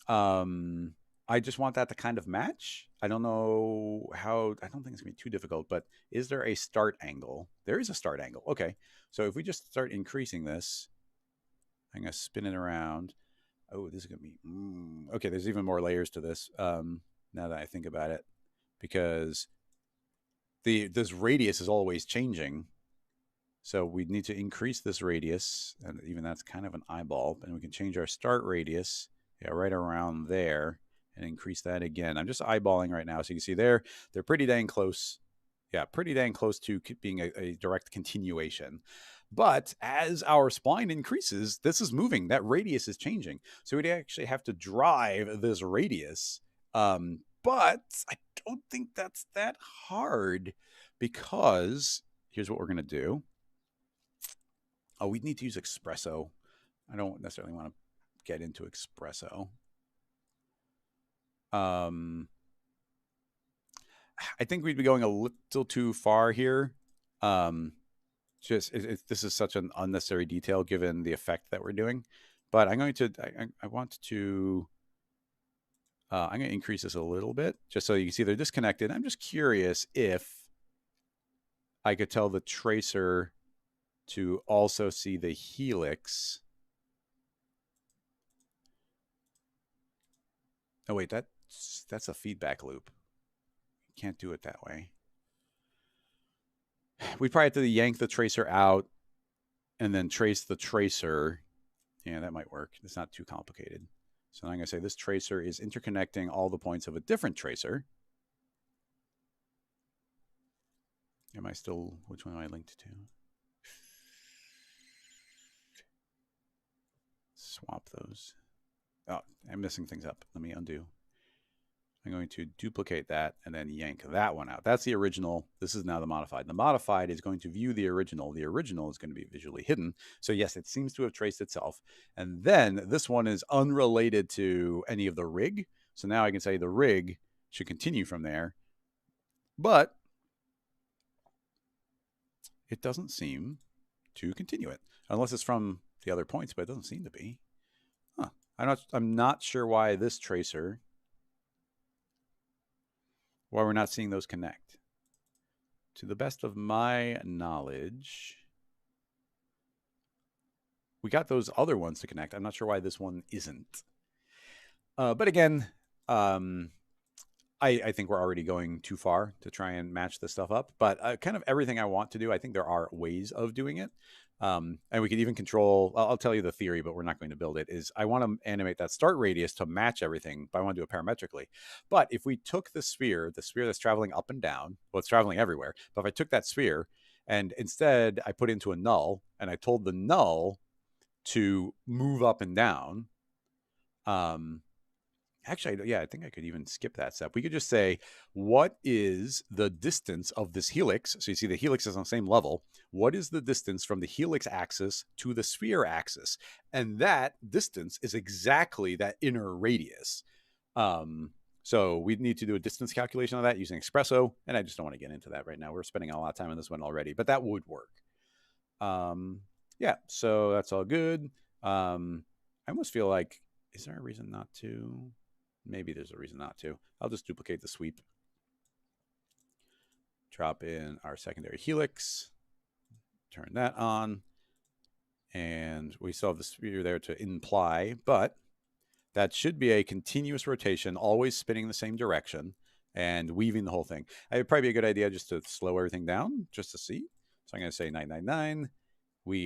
I just want that to kind of match. I don't know how, I don't think it's gonna be too difficult, but is there a start angle? There is a start angle. Okay. So if we just start increasing this, I'm gonna spin it around. Oh, this is gonna be, okay. There's even more layers to this. Now that I think about it, because this radius is always changing. So we need to increase this radius, and even that's kind of an eyeball, and we can change our start radius, yeah, right around there, and increase that again. I'm just eyeballing right now, so you can see they're pretty dang close. Yeah, pretty dang close to being a direct continuation. But as our spline increases, this is moving. That radius is changing. So we'd actually have to drive this radius. But I don't think that's that hard, because here's what we're going to do. Oh, we need to use espresso. I don't necessarily want to get into espresso. I think we'd be going a little too far here. This is such an unnecessary detail given the effect that we're doing. But I'm going to, I want to, I'm going to increase this a little bit just so you can see they're disconnected. I'm just curious if I could tell the tracer to also see the helix. Oh wait, that's a feedback loop. Can't do it that way. We probably have to yank the tracer out and then trace the tracer. Yeah, that might work. It's not too complicated. So I'm going to say this tracer is interconnecting all the points of a different tracer. Am I still, which one am I linked to? Swap those. Oh, I'm messing things up. Let me undo. I'm going to duplicate that and then yank that one out. That's the original. This is now the modified. The modified is going to view the original. The original is going to be visually hidden. So yes, it seems to have traced itself. And then this one is unrelated to any of the rig. So now I can say the rig should continue from there. But it doesn't seem to continue it. Unless it's from the other points, but it doesn't seem to be. Huh. I'm not sure why this tracer, why we're not seeing those connect. To the best of my knowledge, we got those other ones to connect. I'm not sure why this one isn't. But again, I think we're already going too far to try and match this stuff up. But kind of everything I want to do, I think there are ways of doing it. And we could even control, I'll tell you the theory, but we're not going to build it, is I want to animate that start radius to match everything, but I want to do it parametrically. But if we took the sphere that's traveling up and down, well, it's traveling everywhere. But if I took that sphere and instead I put it into a null and I told the null to move up and down, actually, yeah, I think I could even skip that step. We could just say, what is the distance of this helix? So you see the helix is on the same level. What is the distance from the helix axis to the sphere axis? And that distance is exactly that inner radius. So we need to do a distance calculation of that using Espresso. And I just don't want to get into that right now. We're spending a lot of time on this one already, but that would work. Yeah, so that's all good. I almost feel like, is there a reason not to? Maybe there's a reason not to. I'll just duplicate the sweep. Drop in our secondary helix. Turn that on. And we still have the sphere there to imply, but that should be a continuous rotation, always spinning the same direction and weaving the whole thing. It'd probably be a good idea just to slow everything down just to see. So I'm going to say 999.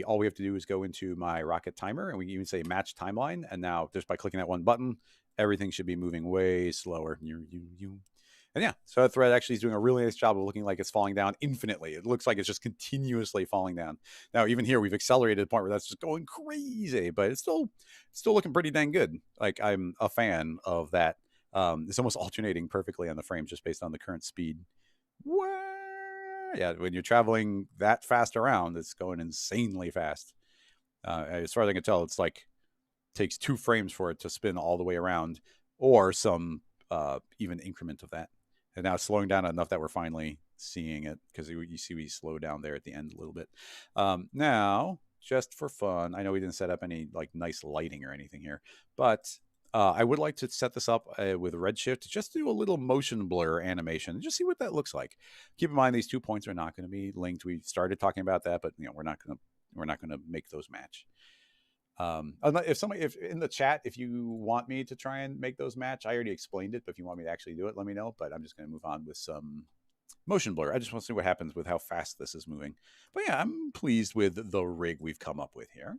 All we have to do is go into my rocket timer, and we can even say match timeline. And now just by clicking that one button, everything should be moving way slower. And yeah, so that thread actually is doing a really nice job of looking like it's falling down infinitely. It looks like it's just continuously falling down. Now, even here, we've accelerated to the point where that's just going crazy, but it's still looking pretty dang good. Like, I'm a fan of that It's almost alternating perfectly on the frames just based on the current speed. Yeah, when you're traveling that fast around, it's going insanely fast. As far as I can tell, it's like takes 2 frames for it to spin all the way around, or some even increment of that. And now it's slowing down enough that we're finally seeing it, because you see we slow down there at the end a little bit. Now, just for fun, I know we didn't set up any like nice lighting or anything here, but I would like to set this up with Redshift, just do a little motion blur animation and just see what that looks like. Keep in mind these 2 points are not going to be linked. We started talking about that, but we're not going to make those match. If in the chat, if you want me to try and make those match, I already explained it, but if you want me to actually do it, let me know. But I'm just going to move on with some motion blur. I just want to see what happens with how fast this is moving. But yeah, I'm pleased with the rig we've come up with here.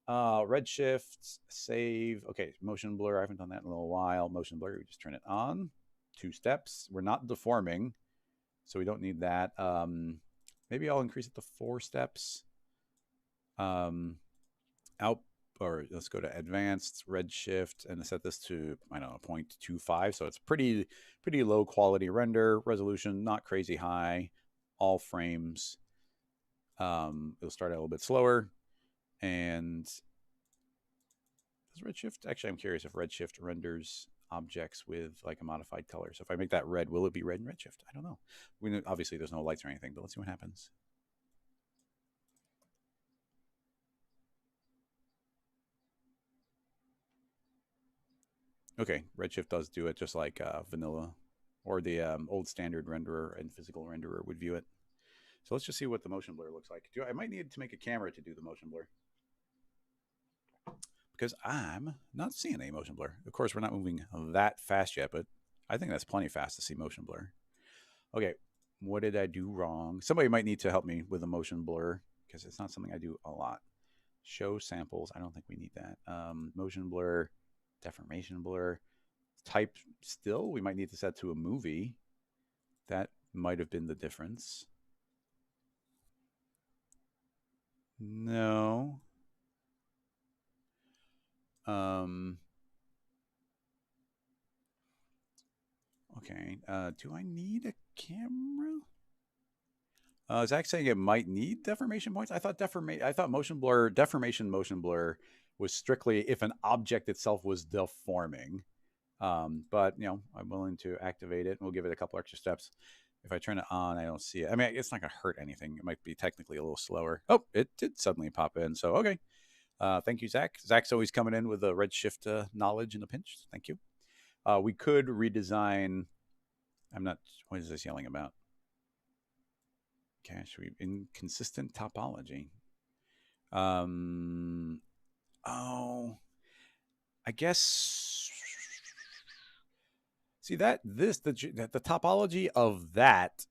Redshift, save. Okay, motion blur. I haven't done that in a little while. Motion blur, we just turn it on. 2 steps. We're not deforming, so we don't need that. Maybe I'll increase it to 4 steps. Or let's go to advanced Redshift and set this to, I don't know, 0.25. So it's pretty low quality render. Resolution not crazy high. All frames. It'll start out a little bit slower. And does Redshift, actually I'm curious if Redshift renders objects with like a modified color. So if I make that red, will it be red in Redshift? I don't know. Obviously there's no lights or anything, but let's see what happens. Okay, Redshift does do it just like vanilla, or the old standard renderer and physical renderer would view it. So let's just see what the motion blur looks like. I might need to make a camera to do the motion blur, because I'm not seeing any motion blur. Of course, we're not moving that fast yet, but I think that's plenty fast to see motion blur. Okay, what did I do wrong? Somebody might need to help me with the motion blur, because it's not something I do a lot. Show samples. I don't think we need that. Motion blur, deformation blur. Type still, we might need to set to a movie. That might have been the difference. No. Okay. Do I need a camera? Zach saying it might need deformation points. I thought motion blur, deformation motion blur was strictly if an object itself was deforming. But I'm willing to activate it, and we'll give it a couple extra steps. If I turn it on, I don't see it. I mean, it's not going to hurt anything. It might be technically a little slower. Oh, it did suddenly pop in. So, okay. Thank you, Zach. Zach's always coming in with the Redshift knowledge in a pinch. Thank you. We could redesign. What is this yelling about? Cache, inconsistent topology. Oh, I guess. See the topology of that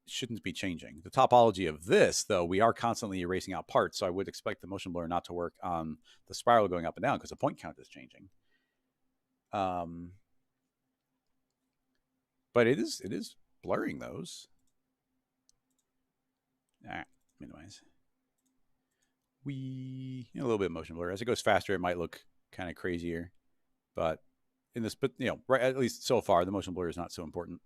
shouldn't be changing. The topology of this, though, we are constantly erasing out parts, so I would expect the motion blur not to work on the spiral going up and down because the point count is changing. But it is blurring those. All right, minimize. A little bit of motion blur. As it goes faster, it might look kind of crazier, but right, at least so far, the motion blur is not so important.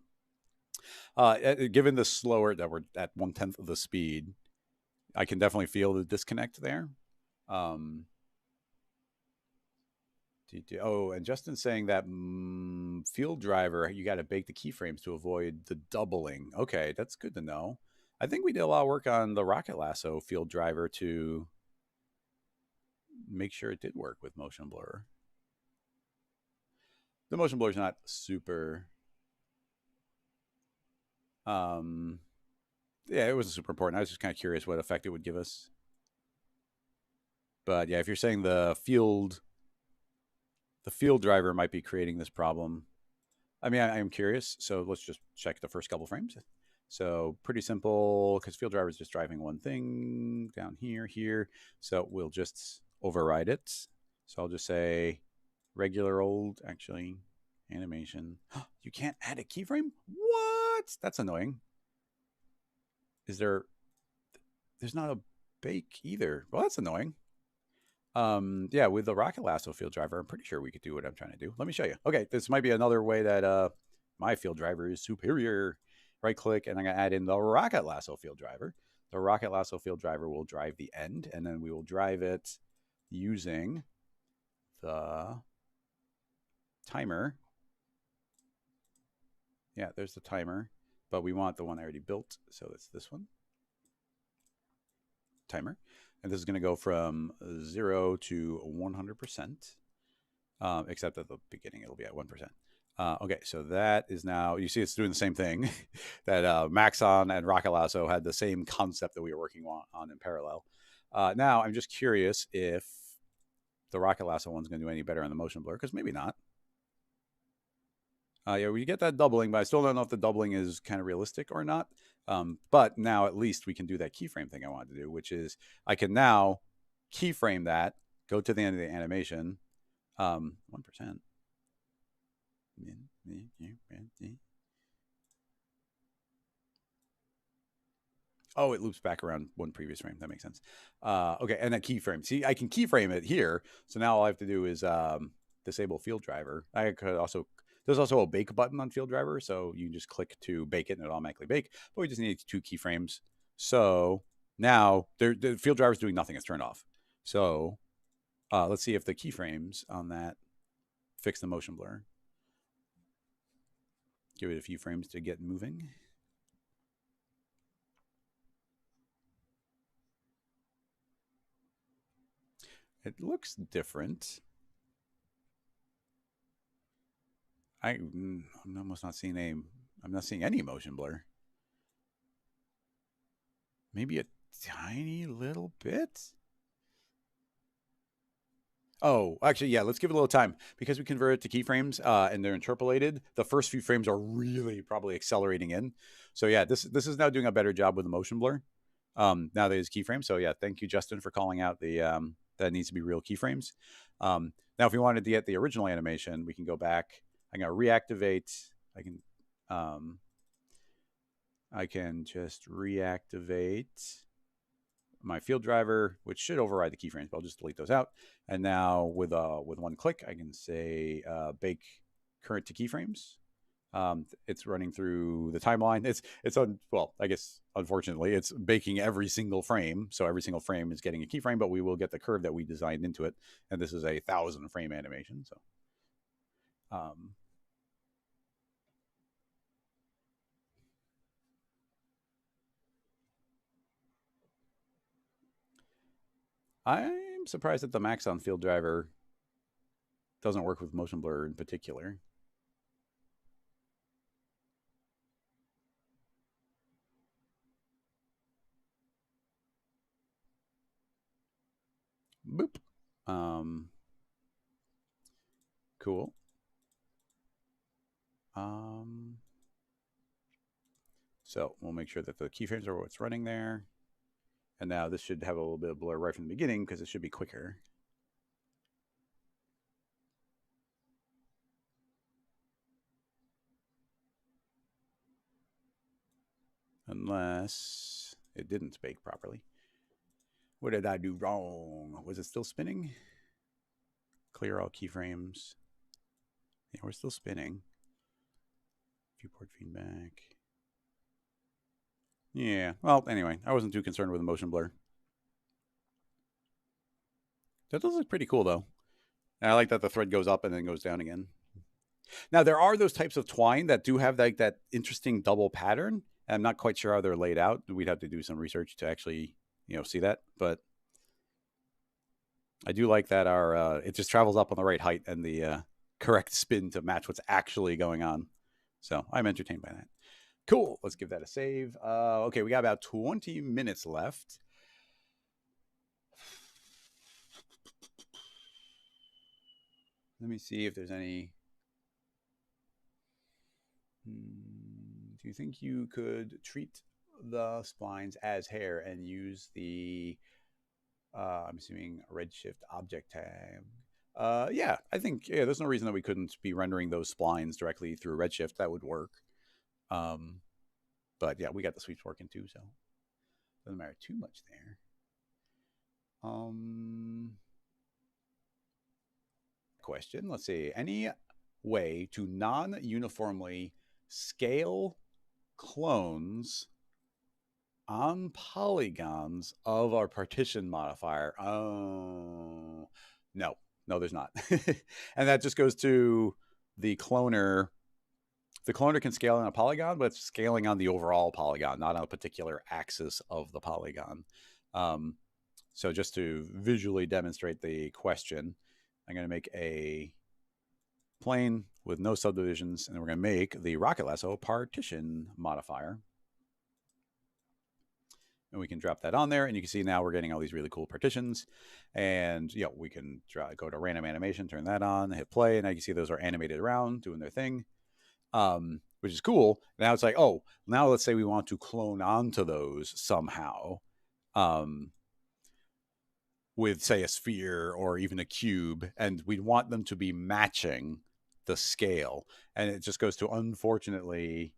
Given the slower that we're at 1/10 of the speed, I can definitely feel the disconnect there. And Justin's saying that field driver, you got to bake the keyframes to avoid the doubling. Okay, that's good to know. I think we did a lot of work on the Rocket Lasso field driver to make sure it did work with motion blur. The motion blur is not super. Yeah, it wasn't super important. I was just kind of curious what effect it would give us. But yeah, if you're saying the field driver might be creating this problem, I mean, I am curious. So let's just check the first couple frames. So pretty simple, because field driver is just driving one thing down here. So we'll just override it. So I'll just say regular old, actually, animation. You can't add a keyframe? What? That's annoying. There's not a bake either. Well, that's annoying. Yeah, with the Rocket Lasso field driver, I'm pretty sure we could do what I'm trying to do. Let me show you. Okay, this might be another way that my field driver is superior. Right click, and I'm going to add in the Rocket Lasso field driver. The Rocket Lasso field driver will drive the end, and then we will drive it using the timer. Yeah, there's the timer, but we want the one I already built, so it's this one. Timer. And this is going to go from 0 to 100%, except at the beginning it'll be at 1%. Okay, so that is now, you see it's doing the same thing that Maxon and Rocket Lasso had the same concept that we were working on in parallel. Now, I'm just curious if the Rocket Lasso one's going to do any better on the motion blur, because maybe not. Yeah, we get that doubling, but I still don't know if the doubling is kind of realistic or not. But now at least we can do that keyframe thing I wanted to do, which is I can now keyframe that, go to the end of the animation, 1%. Oh, it loops back around one previous frame. That makes sense. Okay, and that keyframe. See, I can keyframe it here. So now all I have to do is disable field driver. I could also, there's also a bake button on field driver, so you can just click to bake it and it'll automatically bake. But we just need 2 keyframes. So now the field driver is doing nothing. It's turned off. So let's see if the keyframes on that fix the motion blur. Give it a few frames to get moving. It looks different. I'm almost not seeing I'm not seeing any motion blur. Maybe a tiny little bit. Oh, actually, yeah, let's give it a little time. Because we convert it to keyframes and they're interpolated, the first few frames are really probably accelerating in. So yeah, this is now doing a better job with the motion blur. Now that it's keyframe. So yeah, thank you, Justin, for calling out the that needs to be real keyframes. Now, if we wanted to get the original animation, we can go back. I'm going to reactivate. I can just reactivate my field driver, which should override the keyframes, but I'll just delete those out. And now with one click, I can say bake current to keyframes. It's running through the timeline. It's on, well, I guess unfortunately it's baking every single frame. So every single frame is getting a keyframe, but we will get the curve that we designed into it. And this is a 1,000 frame animation. So, I'm surprised that the Maxon field driver doesn't work with motion blur in particular. Boop. Cool. So we'll make sure that the keyframes are what's running there. And now this should have a little bit of blur right from the beginning because it should be quicker. Unless it didn't bake properly. What did I do wrong? Was it still spinning? Clear all keyframes. Yeah, we're still spinning. Viewport feedback. Yeah, well, anyway, I wasn't too concerned with the motion blur. That does look pretty cool, though. And I like that the thread goes up and then goes down again. Now, there are those types of twine that do have like that interesting double pattern. I'm not quite sure how they're laid out. We'd have to do some research to actually, see that. But I do like that our it just travels up on the right height and the correct spin to match what's actually going on. So I'm entertained by that. Cool. Let's give that a save. Okay, we got about 20 minutes left. Let me see if there's any. Do you think you could treat the splines as hair and use the, I'm assuming, Redshift object tag? Yeah, I think, there's no reason that we couldn't be rendering those splines directly through Redshift. That would work. But yeah, we got the sweeps working too, so doesn't matter too much there. question. Let's see. Any way to non-uniformly scale clones on polygons of our partition modifier? Oh, no, there's not. And that just goes to the cloner. The cloner can scale on a polygon, but it's scaling on the overall polygon, not on a particular axis of the polygon. So just to visually demonstrate the question, I'm going to make a plane with no subdivisions, and we're going to make the Rocket Lasso partition modifier. And we can drop that on there, and you can see now we're getting all these really cool partitions. And we can go to random animation, turn that on, hit play, and now you can see those are animated around, doing their thing, which is cool. Now it's like, oh, now let's say we want to clone onto those somehow, with, say, a sphere or even a cube, and we want them to be matching the scale. And it just goes to, unfortunately,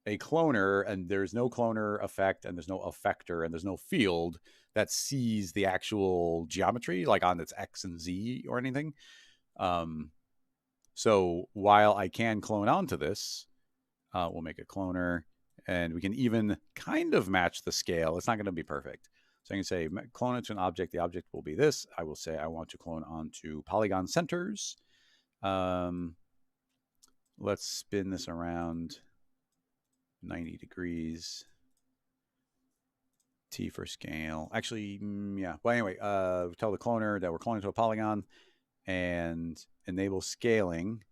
a cloner, and there's no cloner effect, and there's no effector, and there's no field that sees the actual geometry, like on its X and Z or anything. So while I can clone onto this, we'll make a cloner, and we can even kind of match the scale. It's not going to be perfect. So I can say clone it to an object. The object will be this. I will say I want to clone onto polygon centers. Let's spin this around 90 degrees. T for scale. Actually, yeah. Well, anyway, tell the cloner that we're cloning to a polygon and enable scaling.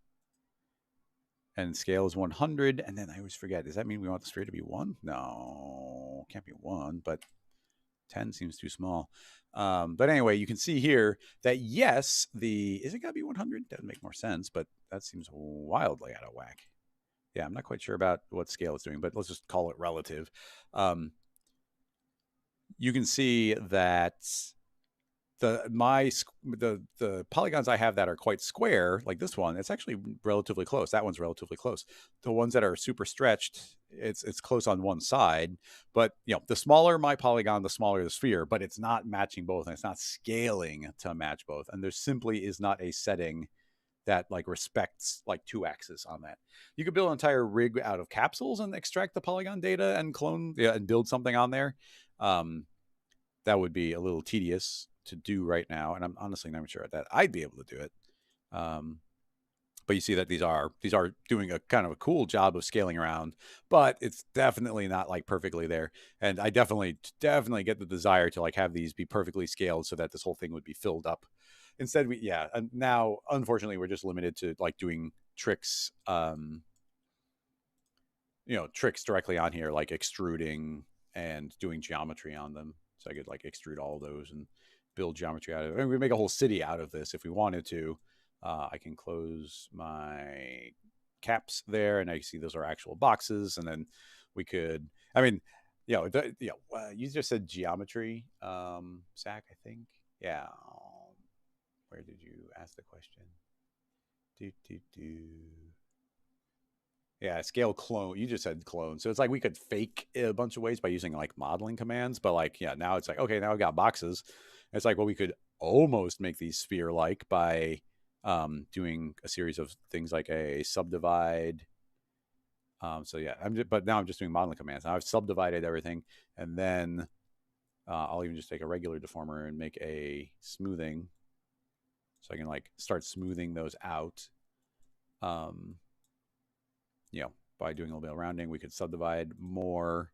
And scale is 100. And then I always forget, does that mean we want the sphere to be 1? No, can't be 1, but 10 seems too small. But anyway, you can see here that yes, is it got to be 100? That would make more sense, but that seems wildly out of whack. Yeah, I'm not quite sure about what scale it's doing, but let's just call it relative. You can see that the polygons I have that are quite square, like this one, it's actually relatively close. That one's relatively close. The ones that are super stretched, it's close on one side. But the smaller my polygon, the smaller the sphere. But it's not matching both, and it's not scaling to match both. And there simply is not a setting that respects two axes on that. You could build an entire rig out of capsules and extract the polygon data and clone and build something on there. That would be a little tedious to do right now, and I'm honestly not sure that I'd be able to do it. But you see that these are doing a kind of a cool job of scaling around, but it's definitely not perfectly there. And I definitely get the desire to have these be perfectly scaled so that this whole thing would be filled up. Instead, and now unfortunately we're just limited to doing tricks, tricks directly on here, like extruding and doing geometry on them. So I could extrude all of those and build geometry out of it. And we make a whole city out of this if we wanted to. I can close my caps there, and I see those are actual boxes. And then we could, you just said geometry, Zach, I think. Yeah. Where did you ask the question? Yeah, scale clone. You just said clone. So it's we could fake a bunch of ways by using modeling commands. But now it's okay, now I've got boxes. It's well, we could almost make these sphere-like by doing a series of things like a subdivide. So yeah, but now I'm just doing modeling commands. Now I've subdivided everything, and then I'll even just take a regular deformer and make a smoothing. So I can start smoothing those out. By doing a little bit of rounding, we could subdivide more.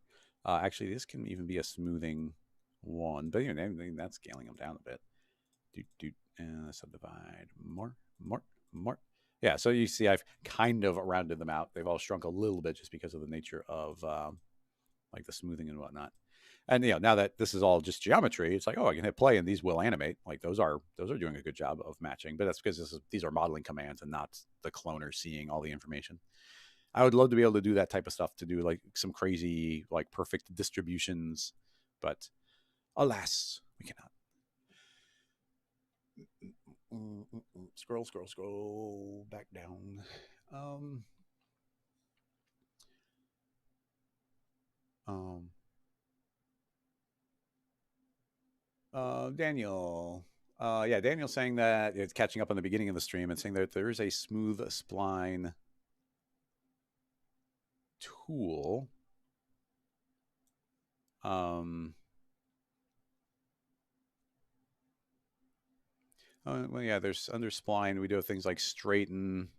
Actually, this can even be a smoothing one, but that's scaling them down a bit. Subdivide more. Yeah, so you see I've kind of rounded them out. They've all shrunk a little bit just because of the nature of the smoothing and whatnot. And now that this is all just geometry, it's oh, I can hit play and these will animate. Those are doing a good job of matching, but that's because these are modeling commands and not the cloner seeing all the information. I would love to be able to do that type of stuff, to do some crazy perfect distributions, but alas, we cannot. Scroll back down. Daniel, Yeah, Daniel's saying that it's catching up on the beginning of the stream and saying that there is a smooth spline tool. Well, yeah, there's under spline, we do things like straighten.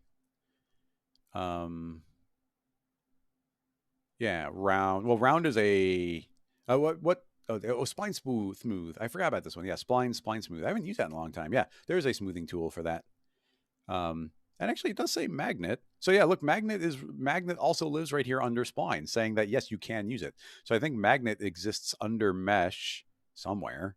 Yeah, round. Well, round is a what? Oh, spline smooth. I forgot about this one. Yeah, spline smooth. I haven't used that in a long time. Yeah, there's a smoothing tool for that. And actually, it does say magnet. So yeah, look, magnet also lives right here under spline, saying that yes, you can use it. So I think magnet exists under mesh somewhere.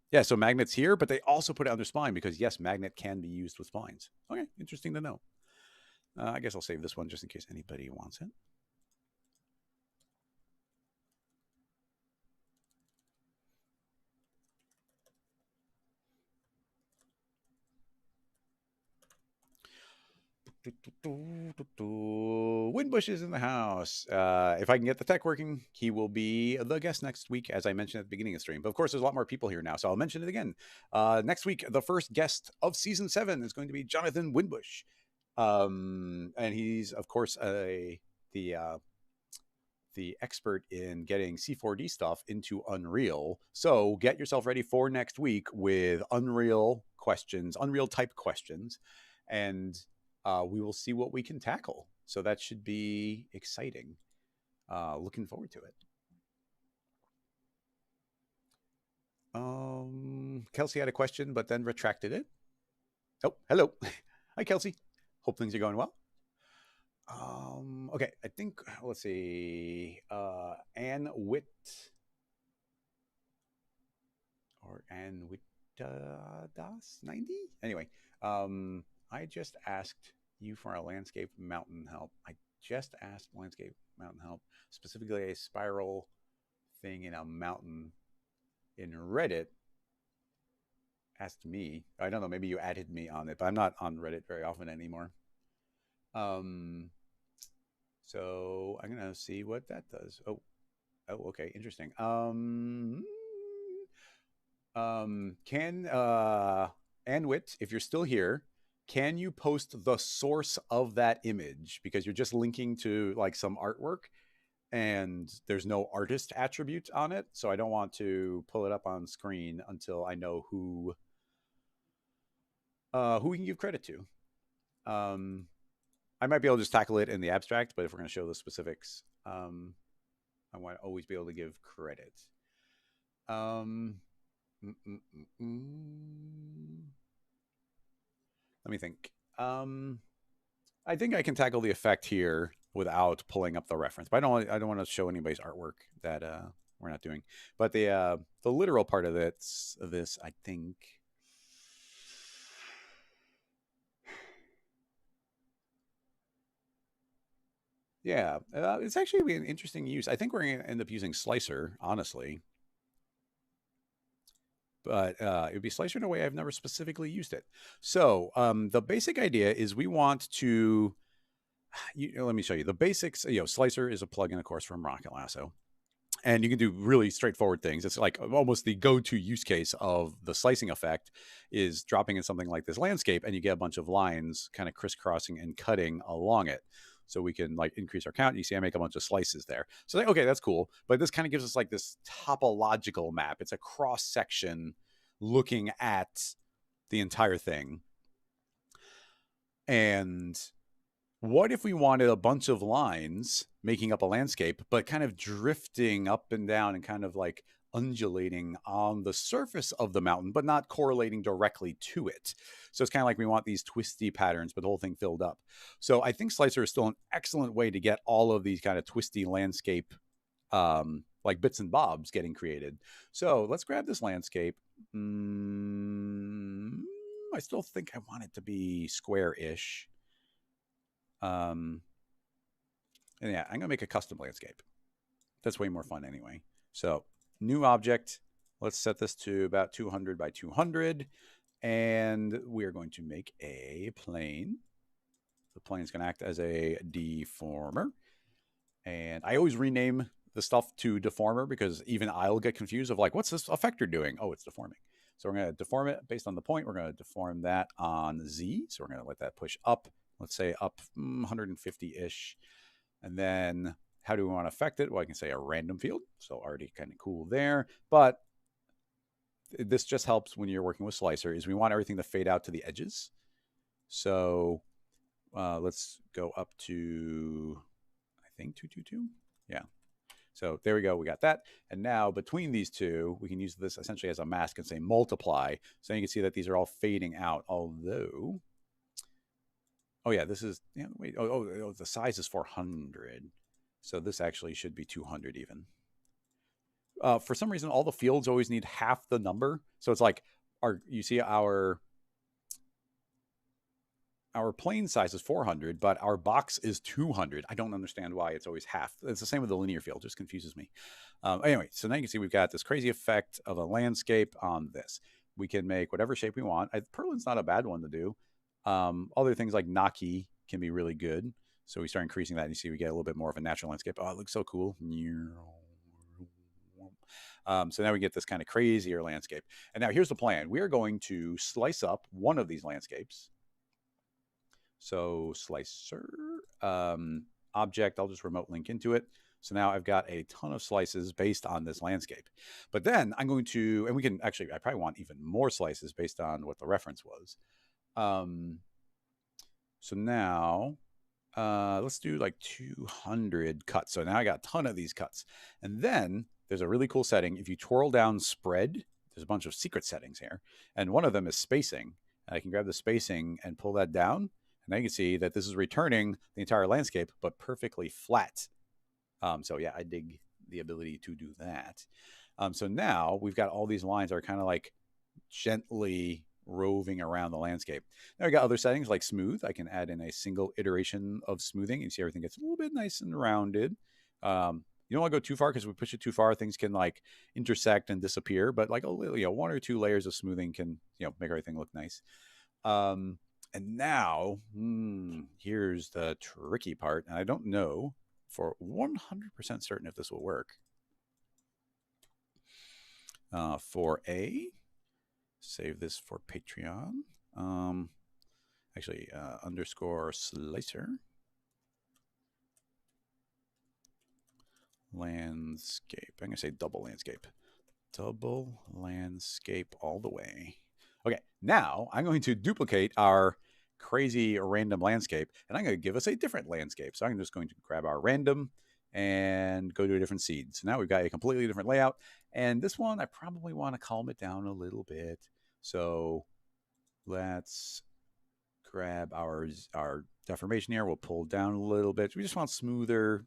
Yeah, so magnet's here, but they also put it under spline because yes, magnet can be used with splines. Okay, interesting to know. I guess I'll save this one just in case anybody wants it. Winbush is in the house. If I can get the tech working, he will be the guest next week, as I mentioned at the beginning of the stream. But of course, there's a lot more people here now, so I'll mention it again. Next week, the first guest of season 7 is going to be Jonathan Winbush, and he's of course the expert in getting C4D stuff into Unreal. So get yourself ready for next week with Unreal questions, Unreal type questions, and we will see what we can tackle. So that should be exciting. Looking forward to it. Kelsey had a question, but then retracted it. Oh, hello. Hi, Kelsey. Hope things are going well. Okay, I think, let's see, Ann Witt, or Ann Witt Das 90? Anyway, I just asked you for a landscape mountain help. I just asked landscape mountain help, specifically a spiral thing in a mountain in Reddit. Asked me. I don't know, maybe you added me on it, but I'm not on Reddit very often anymore. So I'm gonna see what that does. Oh, okay, interesting. Can Anwit, if you're still here, can you post the source of that image, because you're just linking to like some artwork and there's no artist attribute on it, so I don't want to pull it up on screen until I know who we can give credit to. I might be able to just tackle it in the abstract, but if we're going to show the specifics, I want to always be able to give credit. Let me think. I think I can tackle the effect here without pulling up the reference, but I don't want to show anybody's artwork that we're not doing. But the literal part of this, I think. Yeah, it's actually an interesting use. I think we're going to end up using Slicer, honestly. But it would be Slicer in a way I've never specifically used it. So the basic idea is we want to, let me show you the basics. Slicer is a plugin, of course, from Rocket Lasso. And you can do really straightforward things. It's like almost the go-to use case of the slicing effect is dropping in something like this landscape, and you get a bunch of lines kind of crisscrossing and cutting along it. So we can like increase our count. You see I make a bunch of slices there. So okay, that's cool. But this kind of gives us like this topological map. It's a cross section looking at the entire thing. And what if we wanted a bunch of lines making up a landscape, but kind of drifting up and down and kind of like undulating on the surface of the mountain, but not correlating directly to it? So it's kind of like we want these twisty patterns, but the whole thing filled up. So I think Slicer is still an excellent way to get all of these kind of twisty landscape, like bits and bobs getting created. So let's grab this landscape. I still think I want it to be square-ish. And yeah, I'm gonna make a custom landscape. That's way more fun anyway. So new object, let's set this to about 200 by 200, and we're going to make a plane. The plane is going to act as a deformer, and I always rename the stuff to deformer, because even I'll get confused of like, what's this effector doing? Oh, it's deforming. So we're going to deform it based on the point. We're going to deform that on Z. So we're going to let that push up, let's say up 150-ish. And then how do we want to affect it? Well, I can say a random field. So already kind of cool there. But this just helps when you're working with Slicer, is we want everything to fade out to the edges. So let's go up to, I think, 222. Yeah. So there we go. We got that. And now between these two, we can use this essentially as a mask and say multiply. So you can see that these are all fading out. Although, oh yeah, this is, yeah, wait, oh, the size is 400. So this actually should be 200 even. For some reason, all the fields always need half the number. So it's like, you see our plane size is 400, but our box is 200. I don't understand why it's always half. It's the same with the linear field. It just confuses me. Anyway, so now you can see we've got this crazy effect of a landscape on this. We can make whatever shape we want. Purlin's not a bad one to do. Other things like Naki can be really good. So we start increasing that, and you see we get a little bit more of a natural landscape. Oh, it looks so cool. So now we get this kind of crazier landscape. And now here's the plan. We are going to slice up one of these landscapes. So slicer, object, I'll just remote link into it. So now I've got a ton of slices based on this landscape. But then I'm going to, and we can actually, I probably want even more slices based on what the reference was. So now let's do like 200 cuts. So now I got a ton of these cuts. And then there's a really cool setting. If you twirl down spread, there's a bunch of secret settings here. And one of them is spacing. And I can grab the spacing and pull that down. And now you can see that this is returning the entire landscape, but perfectly flat. So yeah, I dig the ability to do that. So now we've got all these lines that are kind of like gently roving around the landscape. Now we got other settings like smooth. I can add in a single iteration of smoothing. You see everything gets a little bit nice and rounded. You don't want to go too far, because if we push it too far, things can like intersect and disappear. But like, one or two layers of smoothing can, make everything look nice. And now, here's the tricky part. And I don't know for 100% certain if this will work. For A, save this for Patreon. Actually, underscore slicer. Landscape. I'm going to say double landscape. Double landscape all the way. Okay, now I'm going to duplicate our crazy random landscape, and I'm going to give us a different landscape. So I'm just going to grab our random and go to a different seed. So now we've got a completely different layout. And this one, I probably want to calm it down a little bit. So let's grab our deformation here. We'll pull down a little bit. We just want smoother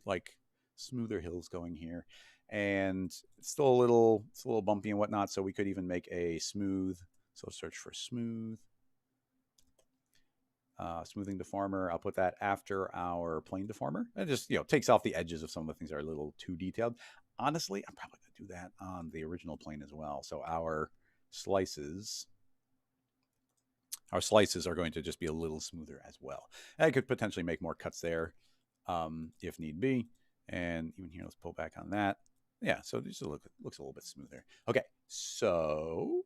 hills going here. And it's still a little bumpy and whatnot. So we could even make a smooth. So search for smooth. Smoothing deformer. I'll put that after our plane deformer. It just, takes off the edges of some of the things that are a little too detailed. Honestly, I'm probably going to do that on the original plane as well. So our slices are going to just be a little smoother as well. And I could potentially make more cuts there if need be. And even here, let's pull back on that. Yeah, so this looks a little bit smoother. Okay, so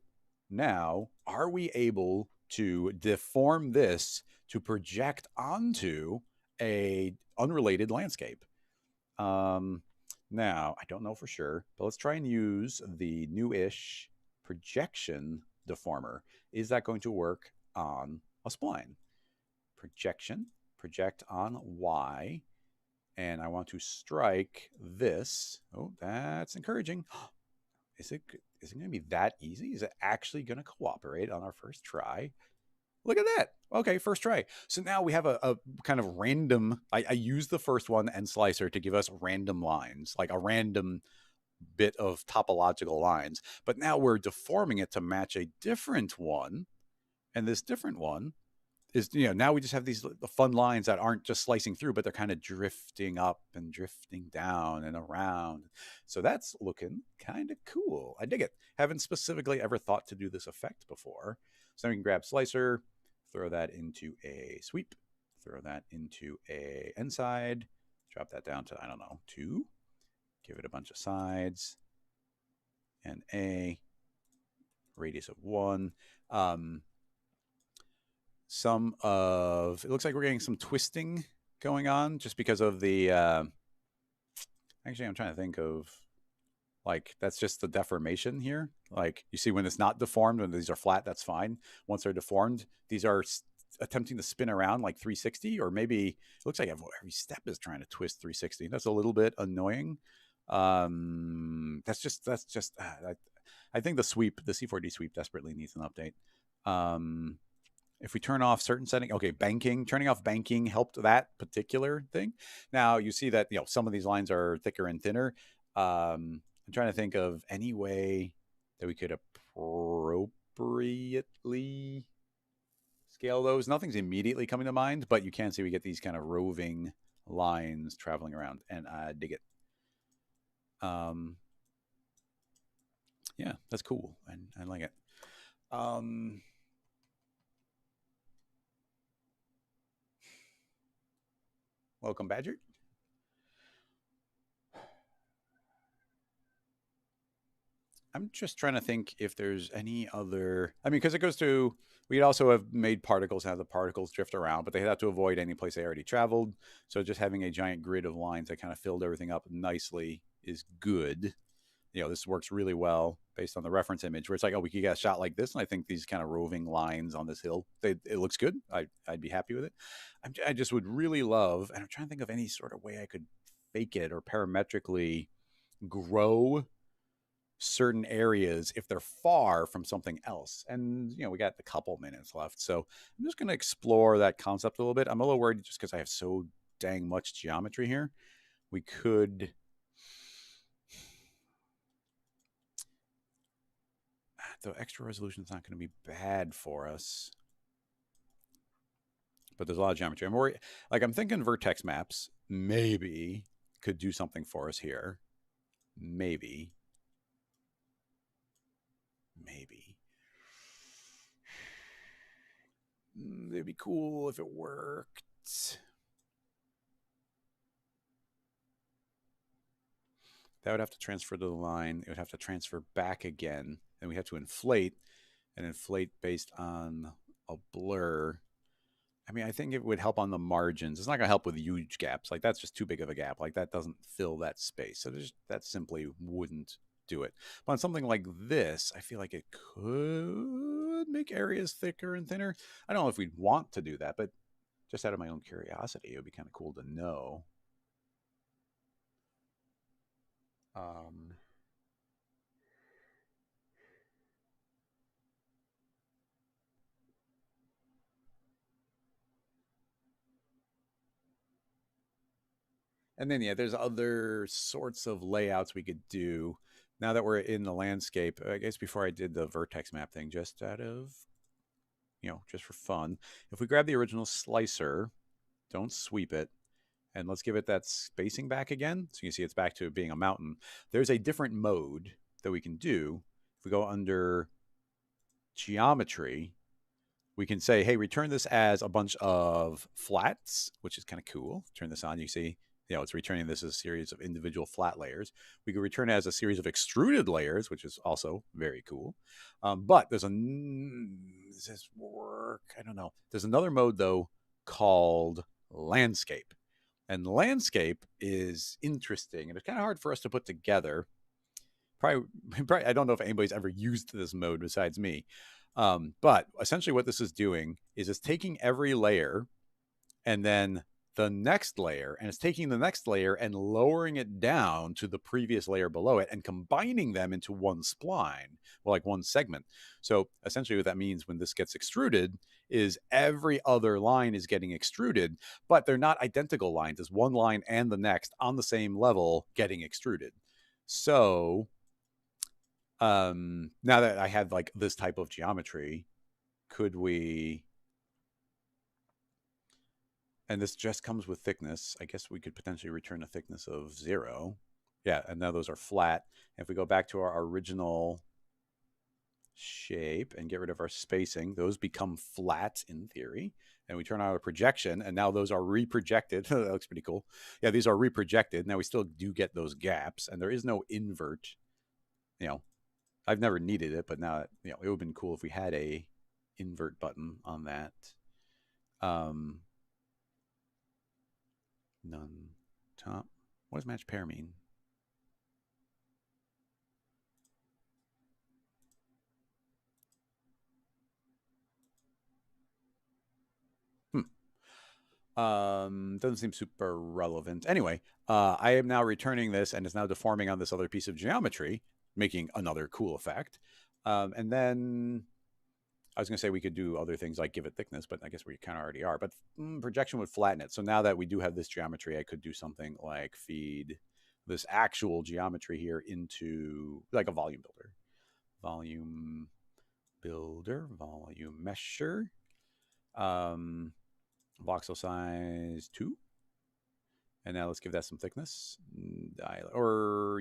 now are we able to deform this to project onto a unrelated landscape? Now, I don't know for sure, but let's try and use the new-ish projection deformer. Is that going to work on a spline? Projection, project on Y, and I want to strike this. Oh, that's encouraging. Is it going to be that easy? Is it actually going to cooperate on our first try? Look at that. Okay, first try. So now we have a kind of random, I used the first one and slicer to give us random lines, like a random bit of topological lines. But now we're deforming it to match a different one. And this different one is, now we just have these fun lines that aren't just slicing through, but they're kind of drifting up and drifting down and around. So that's looking kind of cool. I dig it. Haven't specifically ever thought to do this effect before. So we can grab slicer, throw that into a sweep, throw that into a end side, drop that down to, I don't know, 2. Give it a bunch of sides. And a radius of 1. Some of it looks like we're getting some twisting going on just because of the actually I'm trying to think of, like, that's just the deformation here. Like, you see when it's not deformed, when these are flat, that's fine. Once they're deformed, these are attempting to spin around like 360, or maybe it looks like every step is trying to twist 360. That's a little bit annoying. That's just I think the C4D sweep desperately needs an update. If we turn off certain setting, okay, banking, turning off banking helped that particular thing. Now you see that, some of these lines are thicker and thinner. I'm trying to think of any way that we could appropriately scale those. Nothing's immediately coming to mind, but you can see we get these kind of roving lines traveling around, and I dig it. Yeah, that's cool, and I like it. Welcome, Badger. I'm just trying to think if there's any other. I mean, because it goes to. We'd also have made particles have the particles drift around, but they have to avoid any place they already traveled. So just having a giant grid of lines that kind of filled everything up nicely is good. This works really well based on the reference image, where it's like, oh, we could get a shot like this. And I think these kind of roving lines on this hill, it looks good. I'd be happy with it. I just would really love, and I'm trying to think of any sort of way I could fake it or parametrically grow certain areas if they're far from something else. And, we got a couple minutes left. So I'm just going to explore that concept a little bit. I'm a little worried just because I have so dang much geometry here. We could... The extra resolution is not going to be bad for us. But there's a lot of geometry. I'm worried. Like, I'm thinking vertex maps maybe could do something for us here. Maybe. It'd be cool if it worked. That would have to transfer to the line. It would have to transfer back again. And we have to inflate, and inflate based on a blur. I mean, I think it would help on the margins. It's not going to help with huge gaps. Like, that's just too big of a gap. Like, that doesn't fill that space. So that simply wouldn't do it. But on something like this, I feel like it could make areas thicker and thinner. I don't know if we'd want to do that, but just out of my own curiosity, it would be kind of cool to know. And then, there's other sorts of layouts we could do. Now that we're in the landscape, I guess before I did the vertex map thing, just out of, just for fun, if we grab the original slicer, don't sweep it, and let's give it that spacing back again. So you can see it's back to being a mountain. There's a different mode that we can do. If we go under geometry, we can say, hey, return this as a bunch of flats, which is kind of cool. Turn this on, you see, it's returning this as a series of individual flat layers. We could return it as a series of extruded layers, which is also very cool. But does this work? I don't know. There's another mode, though, called landscape. And landscape is interesting, and it's kind of hard for us to put together. Probably, I don't know if anybody's ever used this mode besides me. But essentially what this is doing is it's taking every layer and then the next layer, and it's taking the next layer and lowering it down to the previous layer below it and combining them into one spline, or like one segment. So essentially what that means when this gets extruded is every other line is getting extruded, but they're not identical lines. It's one line and the next on the same level getting extruded. So now that I had like this type of geometry, could we... And this just comes with thickness. I guess we could potentially return a thickness of 0. Yeah, and now those are flat. If we go back to our original shape and get rid of our spacing, those become flat in theory. and we turn on a projection, and now those are reprojected. That looks pretty cool. Yeah, these are reprojected. Now we still do get those gaps, and there is no invert. You know, I've never needed it, but now, you know, it would have been cool if we had a invert button on that. None top. What does match pair mean? Doesn't seem super relevant. Anyway, I am now returning this, and it's now deforming on this other piece of geometry, making another cool effect. And then I was going to say we could do other things like give it thickness, but I guess we kind of already are. But projection would flatten it. So now that we do have this geometry, I could do something like feed this actual geometry here into like a volume builder. Volume builder, volume mesher. Voxel size 2. And now let's give that some thickness. Or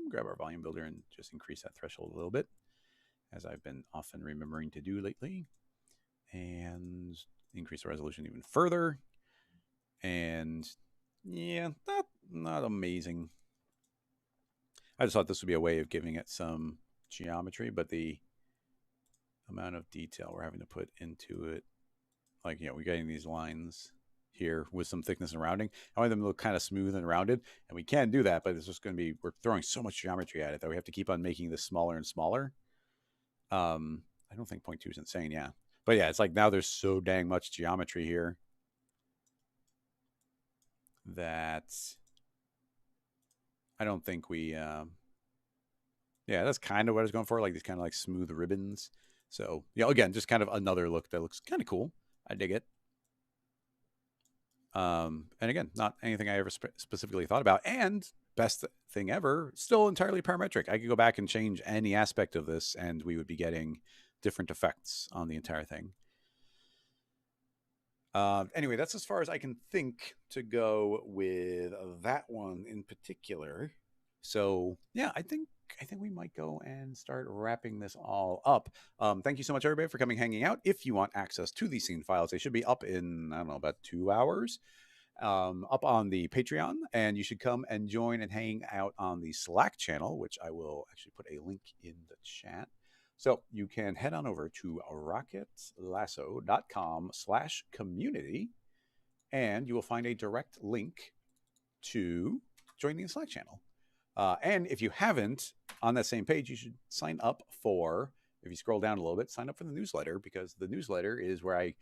grab our volume builder and just increase that threshold a little bit, as I've been often remembering to do lately. And increase the resolution even further. And yeah, not amazing. I just thought this would be a way of giving it some geometry, but the amount of detail we're having to put into it, like, you know, we're getting these lines here with some thickness and rounding. I want them to look kind of smooth and rounded, and we can do that, but it's just going to be, we're throwing so much geometry at it that we have to keep on making this smaller and smaller. I don't think 0.2 is insane, yeah. But yeah, it's like now there's so dang much geometry here that I don't think we, yeah, that's kind of what I was going for, like these kind of like smooth ribbons. So, yeah, again, just kind of another look that looks kind of cool. I dig it. And again, not anything I ever specifically thought about. And best thing ever, still entirely parametric. I could go back and change any aspect of this, and we would be getting different effects on the entire thing. Anyway, that's as far as I can think to go with that one in particular. So yeah, I think we might go and start wrapping this all up. Thank you so much, everybody, for coming, hanging out. If you want access to these scene files, they should be up in, I don't know, about 2 hours, up on the Patreon, and you should come and join and hang out on the Slack channel, which I will actually put a link in the chat. So you can head on over to rocketlasso.com/community, and you will find a direct link to joining the Slack channel. And if you haven't, on that same page, you should sign up for, if you scroll down a little bit, sign up for the newsletter, because the newsletter is where I,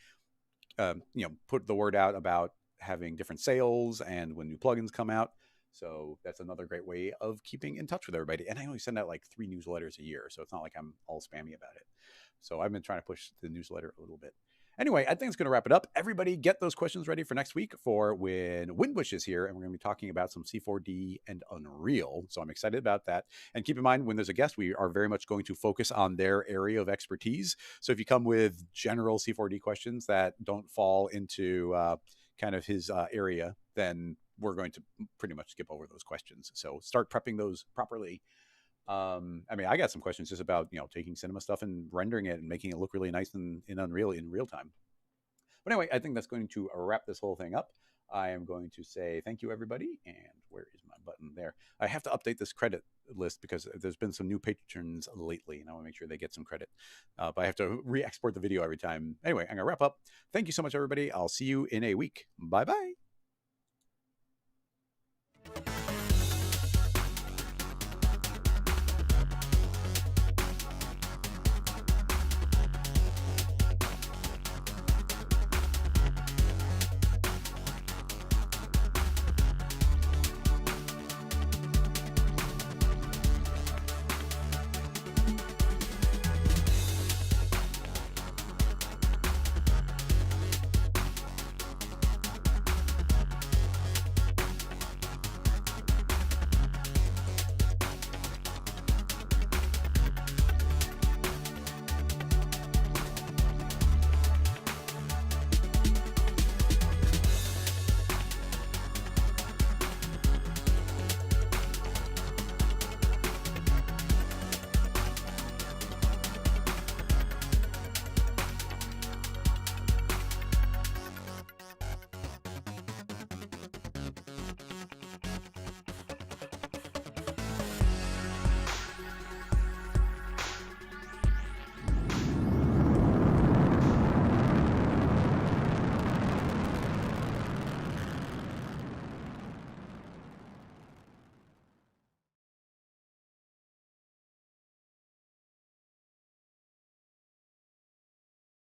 put the word out about having different sales and when new plugins come out. So that's another great way of keeping in touch with everybody. And I only send out like 3 newsletters a year, so it's not like I'm all spammy about it. So I've been trying to push the newsletter a little bit. Anyway, I think it's going to wrap it up. Everybody get those questions ready for next week for when Windbush is here, and we're going to be talking about some C4D and Unreal. So I'm excited about that. And keep in mind, when there's a guest, we are very much going to focus on their area of expertise. So if you come with general C4D questions that don't fall into kind of his area, then we're going to pretty much skip over those questions. So start prepping those properly. I mean, I got some questions just about, taking cinema stuff and rendering it and making it look really nice in Unreal in real time. But anyway, I think that's going to wrap this whole thing up. I am going to say thank you, everybody. And where is my button there? I have to update this credit list because there's been some new patrons lately, and I want to make sure they get some credit. But I have to re-export the video every time. Anyway, I'm going to wrap up. Thank you so much, everybody. I'll see you in a week. Bye-bye.